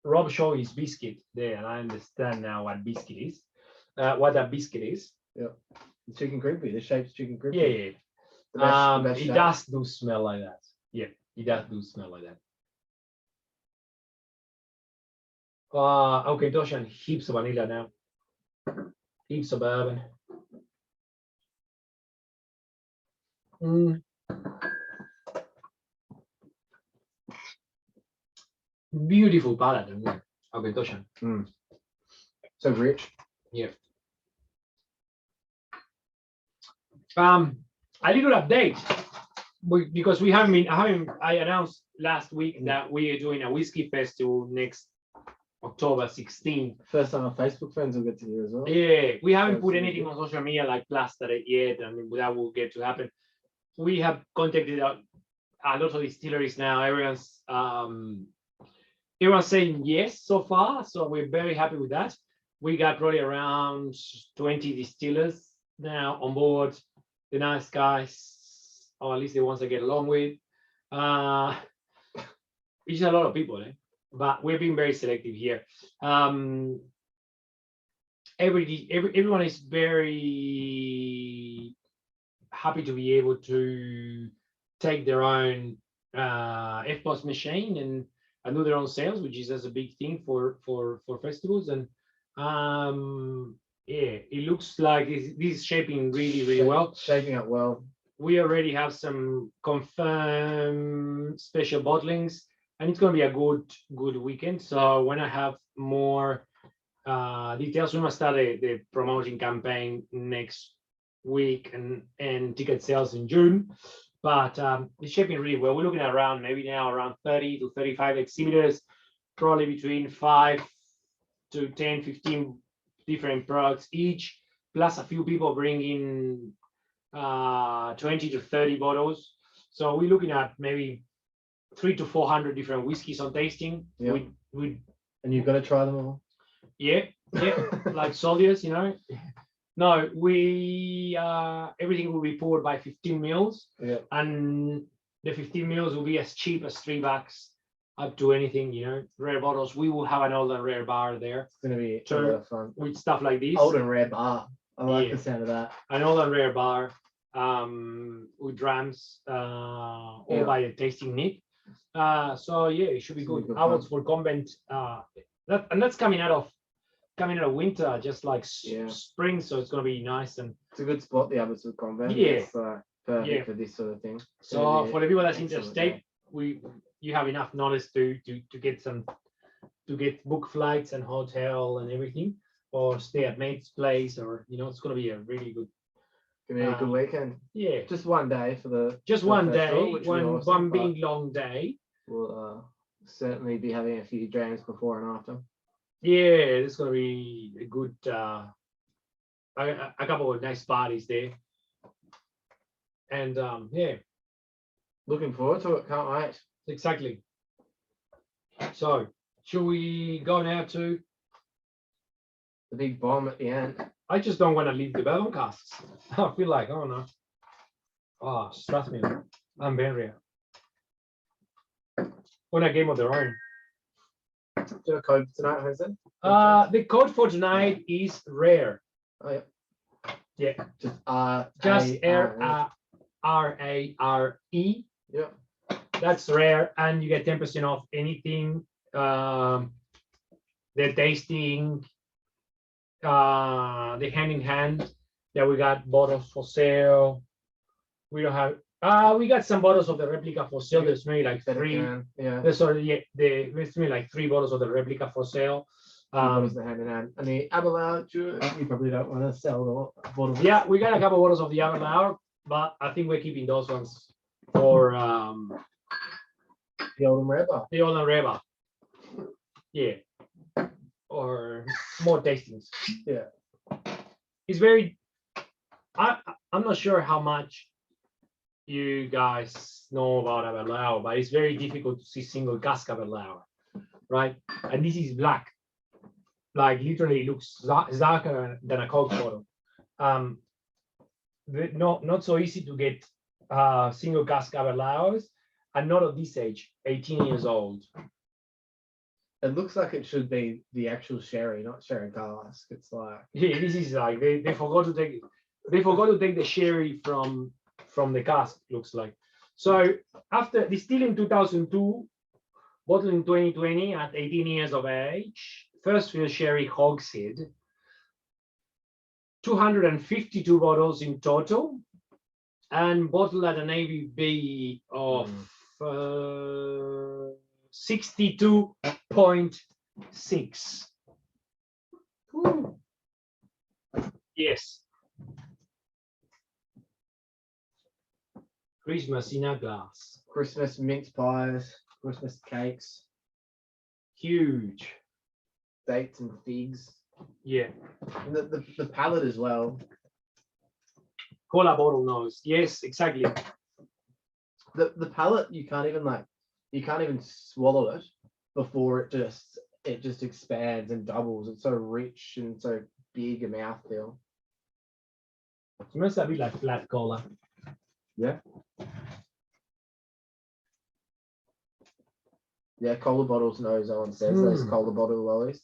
Rob showed his biscuit there, and I understand now what biscuit is. What that biscuit is. Yeah. The chicken crimpy, the shape's chicken crimpy. Yeah. The best It shape. does do smell like that. Yeah, it does do smell like that. Okay, Doshan, heaps of vanilla now. Heaps of bourbon. Beautiful palate. Okay, Doshan. So rich. Yeah. A little update because we haven't been. I announced last week that we are doing a whiskey festival next October 16th. First time our Facebook friends will get to hear as well. Yeah, we haven't put anything on social media like plastered it yet, and that will get to happen. We have contacted a lot of distilleries now. Everyone's saying yes so far, so we're very happy with that. We got probably around 20 distillers now on board. The nice guys, or at least the ones I get along with. It's a lot of people, but we're being very selective here. Everyone is very happy to be able to take their own FPOS machine and do their own sales, which is a big thing for festivals. And yeah, it looks like this is shaping really well. Shaping up well. We already have some confirmed special bottlings, and it's going to be a good weekend. So when I have more details, we must start the promoting campaign next week and ticket sales in June. But it's shaping really well. We're looking at around 30 to 35 exhibitors, probably between 5 to 10, 15 different products each, plus a few people bringing 20 to 30 bottles. So we're looking at maybe 300 to 400 different whiskeys on tasting. Yeah. And you've got to try them all. Yeah, like soldiers, No, we everything will be poured by 15 mils. Yeah. And The 15 mils will be as cheap as $3 up to anything, you know, rare bottles. We will have an old and rare bar there It's gonna be a So- lot of fun. with stuff like this. Old and rare bar. I like Yeah. the sound of that. An old and rare bar with drams, all Yeah. by a tasting Nick. So yeah, it should be Should be good. good Hours fun. for convent. That's coming out of winter, just like Yeah. spring. So it's gonna be nice. And It's a good spot, the Abbotswood Convent. Yeah. It's perfect Yeah. for this sort of thing. so Yeah, for the people that's excellent, interstate, you have enough knowledge to get book flights and hotel and everything, or stay at mate's place, or you know, it's gonna be a really good. Gonna be a good weekend. Yeah, Just one day for the just the one festival, day, which will be one awesome, but big long day. We'll certainly be having a few drinks before and after. Yeah, it's gonna be a good a couple of nice parties there. And yeah, Looking forward to it. Can't wait. exactly. So should we go now to? The big bomb at the end. I just don't want to leave the bourbon casks. I feel like, oh no. Oh, Strathmere, Amberia. On a game of their own. Do you have a code for tonight, Jose? The code for tonight is rare. Oh yeah. Yeah, Just just R-A-R-E. RARE. Yeah. That's rare, and you get 10% off anything. The tasting, the hand in hand. That we got bottles for sale. We don't have. We got some bottles of the replica for sale. There's maybe like Better three. can, yeah. There's already there's maybe like 3 bottles of the replica for sale. Bottles in hand in hand. And the Aberlour, you probably don't want to sell the bottles. Yeah, we got a couple bottles of the Aberlour, but I think we're keeping those ones for The old and rare bar. the old and rare bar. Yeah, or more tastings. Yeah. It's very. I'm not sure how much you guys know about Aberlour, but it's very difficult to see single cask Aberlour, right? And this is black, like literally looks darker than a Coke bottle. Not so easy to get single cask Aberlours, and not at this age, 18 years old. It looks like it should be the actual sherry, not sherry cask. It's like Yeah, this is like they forgot to take the sherry from the cask. Looks like. So after distilled in 2002, bottled in 2020 at 18 years of age, first fill sherry hogshead. 252 bottles in total, and bottled at an ABV of 62.6. Yes. Christmas in a glass. Christmas mince pies, Christmas cakes, Huge. dates and figs. Yeah. And the palate as well. Cola bottle nose. Yes, exactly. The palate, you can't even swallow it before it just expands and doubles. It's so rich and so big a mouthfeel. Smells a bit like flat cola. Yeah. Yeah, cola bottles nose, Owen says, those cola bottle lollies.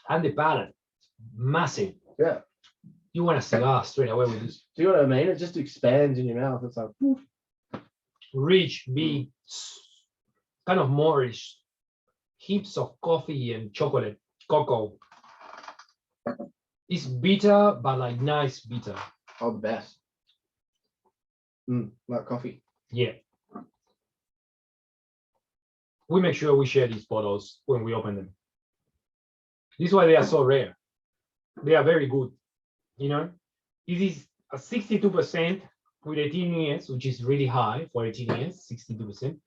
And the palate, massive. Yeah. You want a cigar straight away with this. Do you know what I mean? It just expands in your mouth. It's like, woof. Rich, big, kind of Moorish. Heaps of coffee and chocolate, cocoa. It's bitter, but like nice bitter. Oh, the best. Like coffee. Yeah. We make sure we share these bottles when we open them. This is why they are so rare. They are very good. You know, it is a 62% with 18 years, which is really high for 18 years, 62%.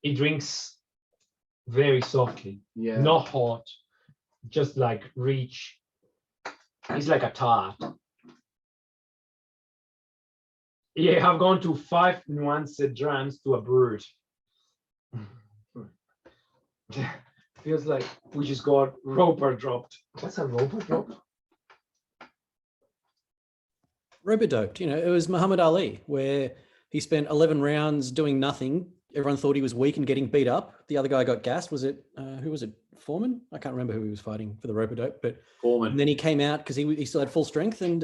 It drinks very softly, Yeah. not hot, just like rich. It's like a tart. Yeah, I've gone to 5 nuanced drams to a brut. Feels like we just got roper dropped. What's a roper drop? robo-doped. You know, it was Muhammad Ali, where he spent 11 rounds doing nothing. Everyone thought he was weak and getting beat up. The other guy got gassed. Was it, who was it? Foreman? I can't remember who he was fighting for the robo-dope, but Foreman. and then he came out because he still had full strength and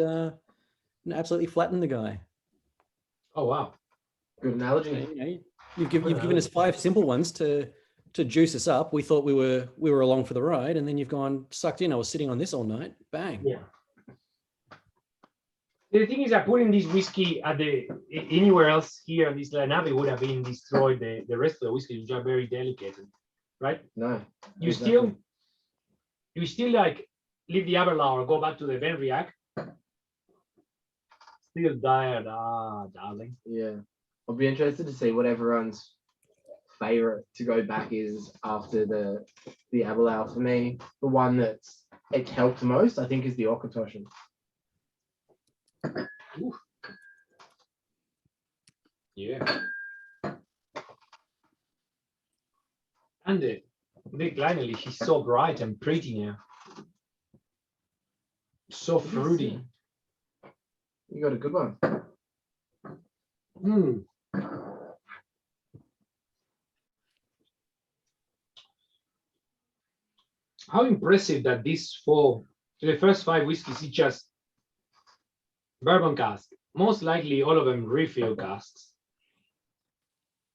absolutely flattened the guy. Oh, wow. Good analogy. You know, you've given us 5 simple ones to juice us up. We thought we were along for the ride, and then you've gone sucked in. I was sitting on this all night. Bang. Yeah. The thing is that putting this whiskey at anywhere else here in this lineup, it would have been destroyed the rest of the whiskey, which are very delicate, right? No. You exactly. still like leave the Aberlour, go back to the Benriach. Still tired, darling. Yeah. I'll be interested to see what everyone's favorite to go back is after the Aberlour. For me, the one that's it's helped most, I think, is the Auchentoshan. Yeah. And Nick Langley, she's so bright and pretty now. So fruity. You got a good one. Mm. How impressive that these the first 5 whiskeys is just bourbon cask. Most likely all of them refill casks.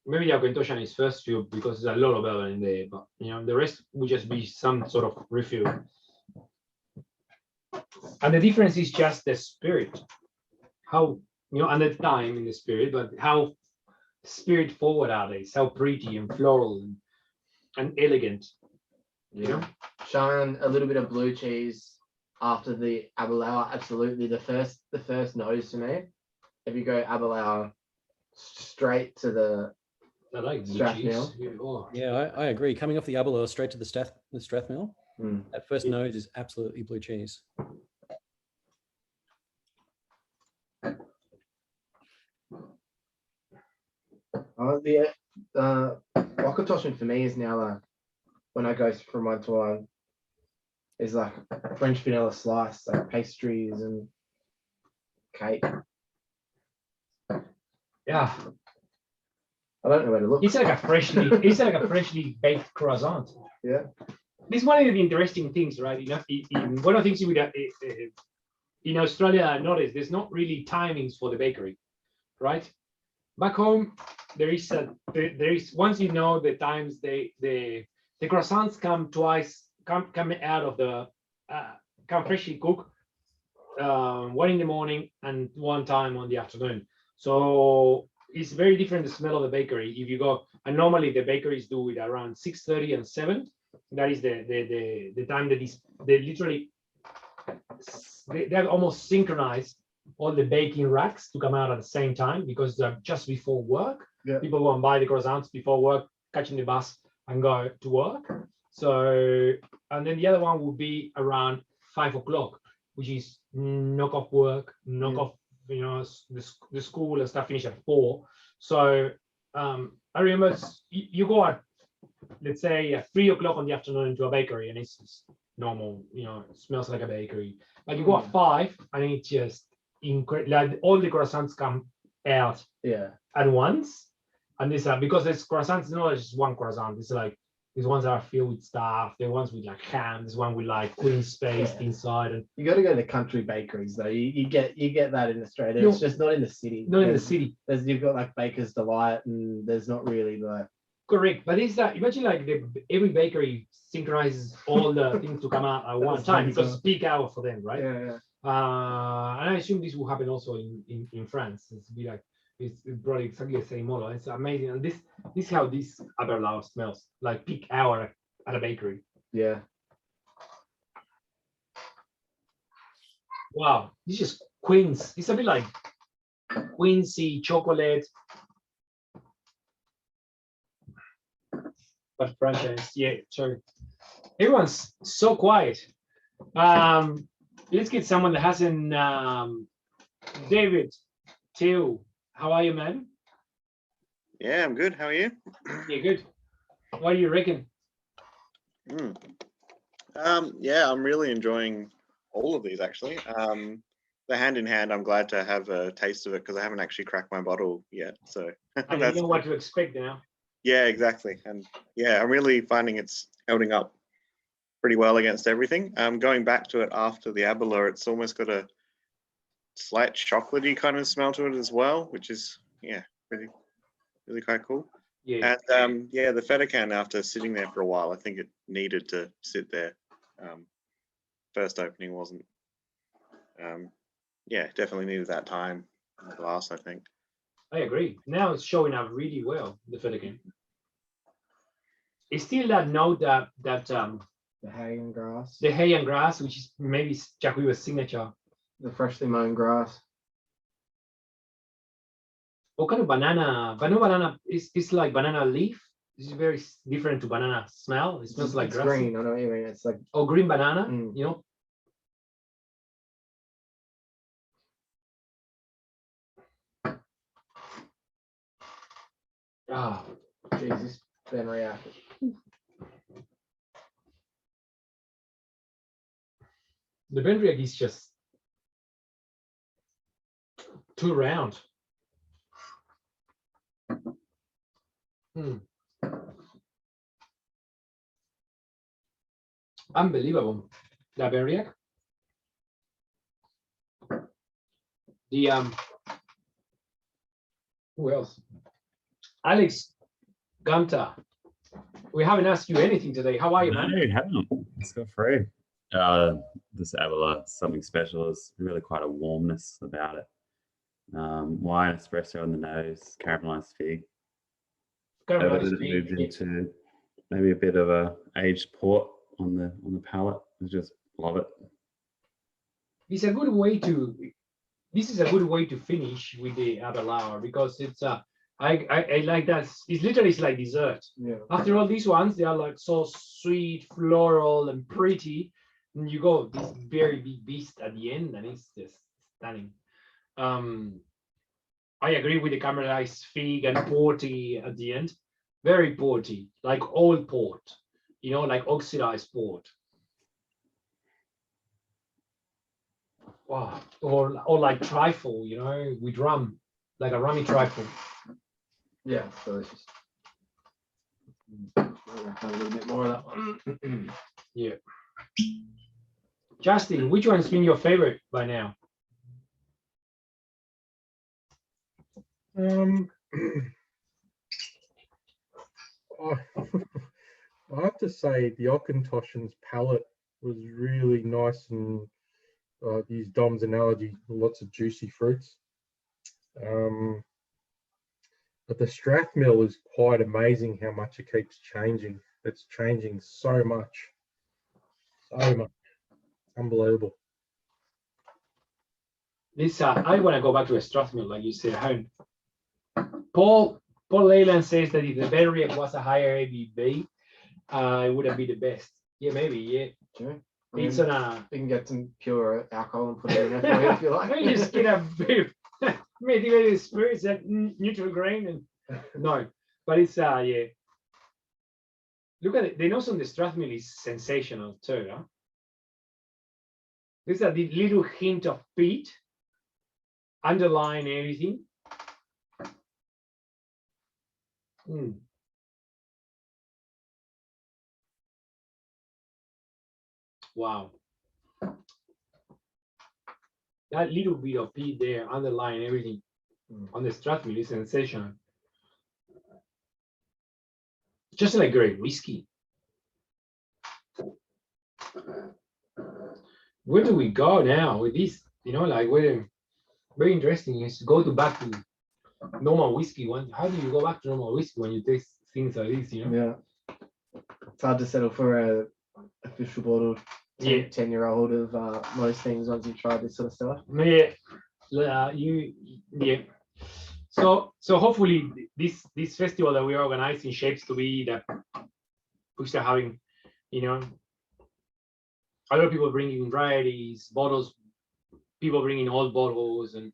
Maybe the Auchentoshan is first fill because there's a lot of bourbon in there, but you know the rest would just be some sort of refill. And the difference is just the spirit. How, you know, and the time in the spirit, but how spirit forward are they? How pretty and floral and elegant. You know? Shine a little bit of blue cheese after the Aberlour. Absolutely. The first nose to me. If you go Aberlour straight to the I like Strathmill. Yeah, I agree. Coming off the Aberlour straight to the Strathmill, that first nose is absolutely blue cheese. The Auchentoshan for me is now when I go from one to one is like French vanilla slice, like pastries and cake. Yeah. I don't know where to look. It's like a freshly baked croissant. Yeah. This is one of the interesting things, right? You know, one of the things you would in Australia I noticed there's not really timings for the bakery, right? Back home, there is once you know the times the croissants come out of the come freshly cooked, one in the morning and one time on the afternoon. So it's very different the smell of the bakery. If you go, and normally the bakeries do it around 6:30 and 7. That is the time that they literally they're almost synchronized all the baking racks to come out at the same time because they're just before work. Yeah. People go and buy the croissants before work, catching the bus and go to work. So, and then the other one would be around 5 o'clock, which is knock off work, knock off, you know, the school and stuff finish at 4. So I remember you go at, let's say, at 3 o'clock on the afternoon into a bakery and it's normal, you know, it smells like a bakery. But you go at 5 and it's just incredible. Like all the croissants come out at once. And this because there's croissants, not just one croissant. It's like these ones are filled with stuff. The ones with like ham. This one with like queen space inside. And you got to go to the country bakeries though. You get that in Australia. It's just not in the city. Not in the city. You've got like Baker's Delight, and there's not really like. Correct, but it's that imagine like every bakery synchronizes all the things to come out at one time because it's peak hour for them, right? Yeah. And I assume this will happen also in France. It's be like it's probably exactly the same model. It's amazing, and this is how this Aberlour smells like peak hour at a bakery. Yeah. Wow, this is Queens. It's a bit like Quincy chocolate. But franchise, yeah, sorry. Everyone's so quiet. Let's get someone that hasn't. David, Theo, how are you, man? Yeah, I'm good. How are you? Yeah, good. What do you reckon? Yeah, I'm really enjoying all of these actually. the hand in hand, I'm glad to have a taste of it because I haven't actually cracked my bottle yet. So And you know what to expect now. yeah, exactly. And yeah, I'm really finding it's holding up pretty well against everything. Going back to it after the Aberlour, it's almost got a slight chocolatey kind of smell to it as well, which is really quite cool. Yeah. And yeah, the Fetacan, after sitting there for a while, I think it needed to sit there. First opening wasn't. Yeah, definitely needed that time in the glass, I think. I agree. Now it's showing up really well, the Fetacan. It's still that note that The hay and grass. the hay and grass, which is maybe Jack Weaver's signature. The freshly mown grass. What kind of banana? Banana is like banana leaf. This is very different to banana smell. It smells like It's grassy. green. I know what you mean. It's like Oh, green banana. Mm. You know. Ah, Jesus, Ben Riach. the Benriach is just too round. Unbelievable. The Benriach. The who else? Alex Gunter. We haven't asked you anything today. How are you, man? No, you haven't. Let's go free. This Aberlour, something special. Is really quite a warmness about it. Wine, espresso on the nose, caramelized fig. Caramelized Moved fig. into maybe a bit of a aged port on the palate. I just love it. It's a good way to. This is a good way to finish with the Aberlour because it's I like that. It's literally like dessert. Yeah. After all these ones, they are like so sweet, floral, and pretty. And you go this very big beast at the end, and it's just stunning. I agree with the caramelized fig and porty at the end. Very porty, like old port, you know, like oxidized port. Wow. Or like trifle, you know, with rum, like a rummy trifle. Yeah, it's delicious. Have a little bit more of that one. Yeah. Justin, which one's been your favorite by now? I have to say the Auchentoshan's palate was really nice and to use Dom's analogy, lots of juicy fruits. But the Strathmill is quite amazing how much it keeps changing. It's changing so much. Unbelievable. This I want to go back to a Strathmill, like you said. Home. Paul Leyland says that if the Benriach was a higher ABV, it would have been the best. Yeah, maybe. Yeah. Sure. It's on a. You can get some pure alcohol and put it in there for you if you like. You just get a bit of methylated spirits, that neutral grain, and no, but it's yeah. Look at it. The nose on the Strathmill is sensational too. Huh? There's a little hint of peat underlying everything. Wow. That little bit of peat there underlying everything on the Strathmill is sensational. Just like great whiskey. Where do we go now with this? You know, like where very interesting is to go back to normal whiskey. How do you go back to normal whiskey when you taste things like this? You know? Yeah. It's hard to settle for a official bottle 10-year-old of most things once you've tried this sort of stuff. Yeah. Yeah. So hopefully this festival that we are organizing shapes to be that we start having, you know, a lot of people bringing varieties, bottles, people bringing old bottles, and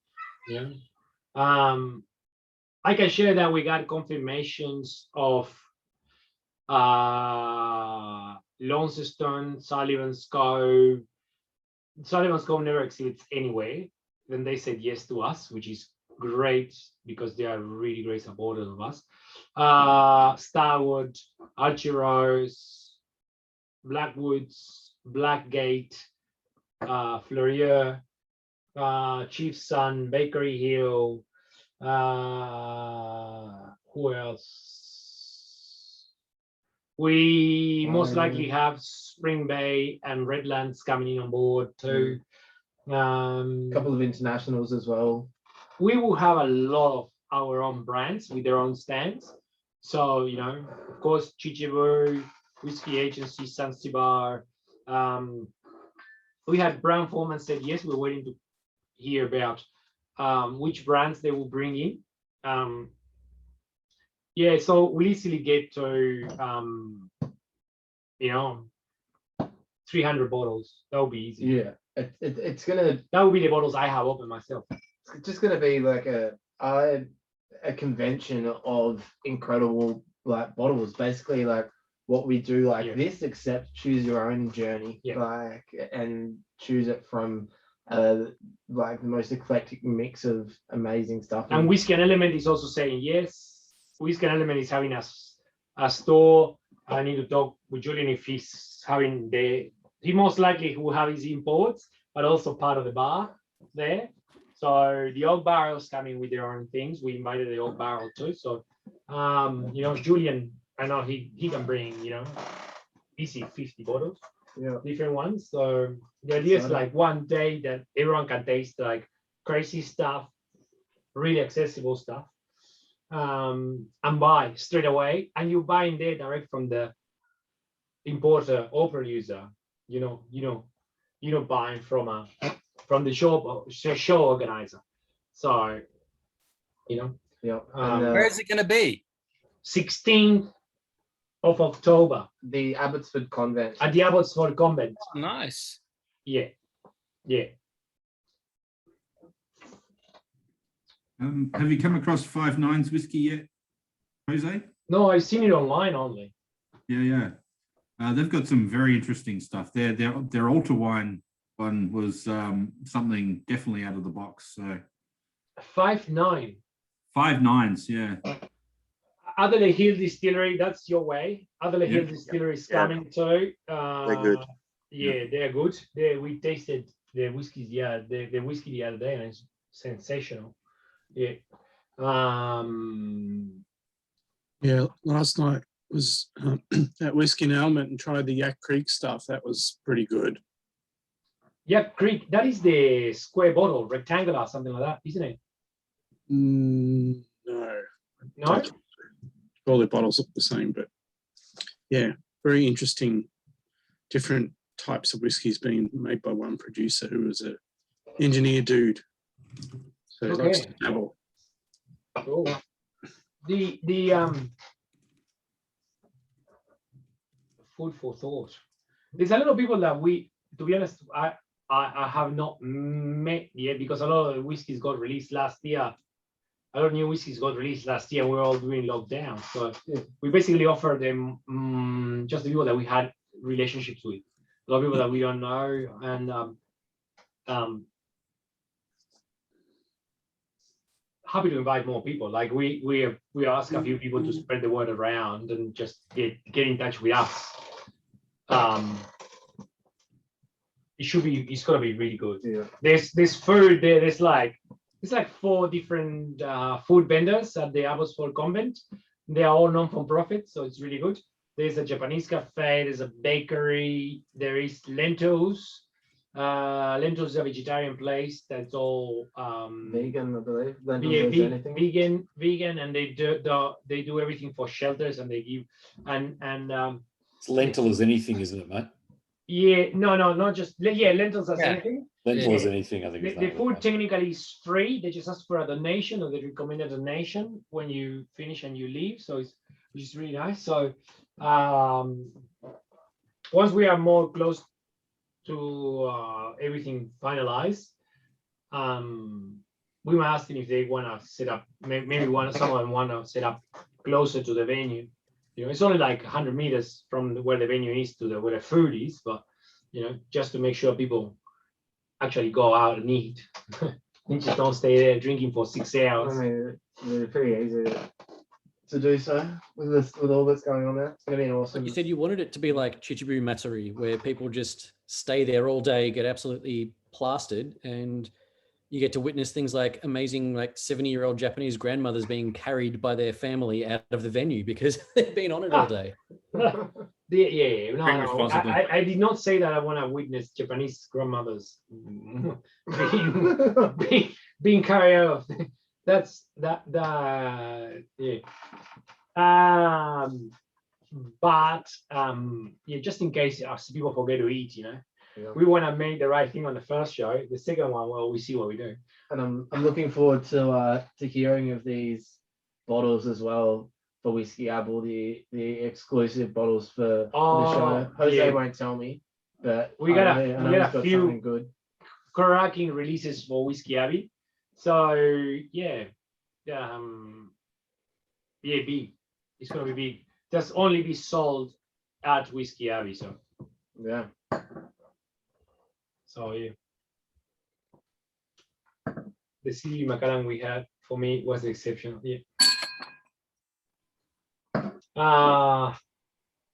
you know, I can share that we got confirmations of Launceston, Sullivan's Cove. Sullivan's Cove never exhibits anyway, then they said yes to us, which is great because they are really great supporters of us. Starwood, Archeros, Blackwoods, Blackgate, Fleurier, Chief Sun, Bakery Hill, who else? We most likely have Spring Bay and Redlands coming in on board too. A couple of internationals as well. We will have a lot of our own brands with their own stands. So, you know, of course, Chichibu, Whiskey Agency, Zanzibar. We had Brown Foreman said yes. We're waiting to hear about which brands they will bring in. Yeah, so we easily get to, 300 bottles. That will be easy. Yeah, it's gonna. That will be the bottles I have open myself. It's just gonna be like a convention of incredible like bottles, basically like what we do like this, except choose your own journey, like, and choose it from like the most eclectic mix of amazing stuff. And Whiskey and Element is also saying yes. Whiskey and Element is having a store. I need to talk with Julian if he's having he most likely will have his imports, but also part of the bar there. So the Oak Barrel's coming with their own things. We invited the Oak Barrel too. So, Julian, I know he can bring, easy 50 bottles, different ones. So the idea is like one day that everyone can taste like crazy stuff, really accessible stuff, and buy straight away. And you buy in there direct from the importer or producer. Buying from the show organizer. So, where is it going to be? 16th of October. The Abbotsford Convent. At the Abbotsford Convent. Nice. Yeah. Have you come across 5 Nines whiskey yet, Jose? No, I've seen it online only. Yeah. They've got some very interesting stuff. Their Altar wine one was something definitely out of the box. So 5 9. 5 Nines, yeah. Adelaide Hill Distillery, that's your way. Adelaide Hill Distillery is coming too. They're good. Yeah, they're good. We tasted the whiskeys, the whiskey the other day, and it's sensational. Yeah. Yeah, last night was at Whiskey and Element and tried the Yak Creek stuff. That was pretty good. Yak Creek, that is the square bottle, rectangular, something like that, isn't it? No. No? All the bottles look the same, but yeah, very interesting. Different types of whiskies being made by one producer who was an engineer dude. So he likes to dabble. Cool. The food for thought. There's a lot of people that to be honest, I have not met yet because a lot of the whiskeys got released last year. A lot of new whiskeys got released last year. We're all doing lockdown. So we basically offer them just the people that we had relationships with. A lot of people that we don't know. And happy to invite more people. Like we ask a few people to spread the word around and just get in touch with us. It's gonna be really good. Yeah. There's food there. There's like 4 different food vendors at the Abbotsford Convent. They are all non-for-profit, so it's really good. There's a Japanese cafe. There's a bakery. There is Lentils. Lentils is a vegetarian place that's all vegan, I believe. Lentils vegan, and they do everything for shelters, and they give It's lentil as anything, isn't it, mate? Yeah, no, not just lentils as anything. Lentil as anything, I think. The food technically is free. They just ask for a donation, or they recommend a donation when you finish and you leave. So which is really nice. So once we are more close to everything finalized, we might ask them if they want to set up. Maybe someone want to set up closer to the venue. It's only like 100 meters from where the venue is to where the food is, but just to make sure people actually go out and eat. You just don't stay there drinking for 6 hours. I mean, they're pretty easy to do so with this, with all that's going on there. It's gonna be an awesome. Like you said, you wanted it to be like Chichibu Matsuri, where people just stay there all day, get absolutely plastered, and you get to witness things like amazing, like 70-year-old Japanese grandmothers being carried by their family out of the venue because they've been on it all day. Yeah, no, Drink no. responsibly. I did not say that I want to witness Japanese grandmothers being carried out. That's that. Yeah. But yeah, just in case people forget to eat, you know, we want to make the right thing on the first show. The second one, well, we see what we do. And I'm looking forward to hearing of these bottles as well for Whiskey Apple, the exclusive bottles for the show. Jose yeah. won't tell me, but We got I know he's a got few something good. cracking releases for Whiskey Abbey. So yeah, yeah, big. It's gonna be big. Just only be sold at Whiskey Abbey. So yeah. So yeah, the CD Macallan we had for me was exceptional. Yeah.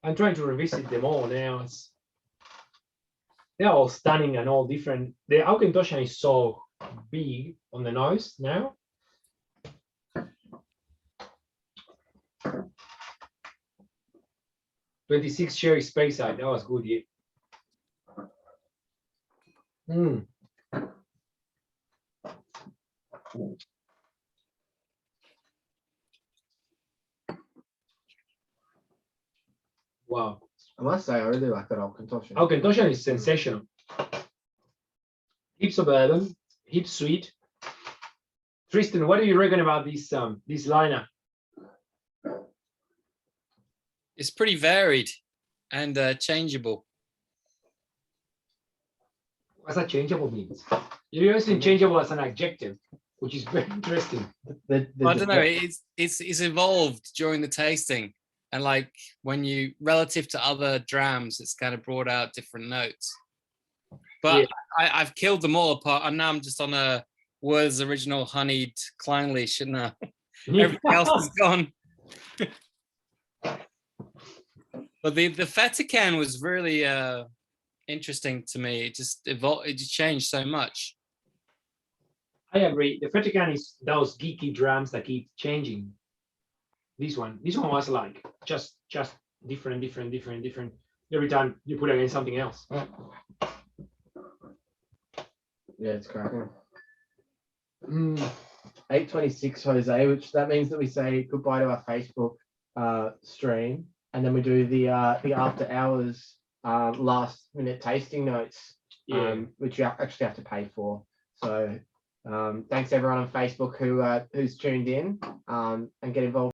I'm trying to revisit them all now. They're all stunning and all different. The Auchentoshan is so big on the nose now. "26 Cherry Space Side," that was good, yeah. Wow. I must say, I really like that Auchentoshan. Auchentoshan is sensational. Heaps of bourbon, heaps sweet. Tristan, what do you reckon about this liner? It's pretty varied and changeable. What's that changeable means? You're using changeable as an adjective, which is very interesting. I don't know. It's evolved during the tasting, and like when you relative to other drams, it's kind of brought out different notes. But yeah. I've killed them all apart, and now I'm just on a Worth's original honeyed Kleinlich, and everything else is gone. But the Fetacan was really interesting to me. It just evolved. It just changed so much. I agree. The Fetacan is those geeky drums that keep changing. This one was like just different. Every time you put against something else. Yeah, it's cracking. 8:26 Jose, which that means that we say goodbye to our Facebook stream, and then we do the after hours last minute tasting notes, which you actually have to pay for. So thanks everyone on Facebook who's tuned in and get involved.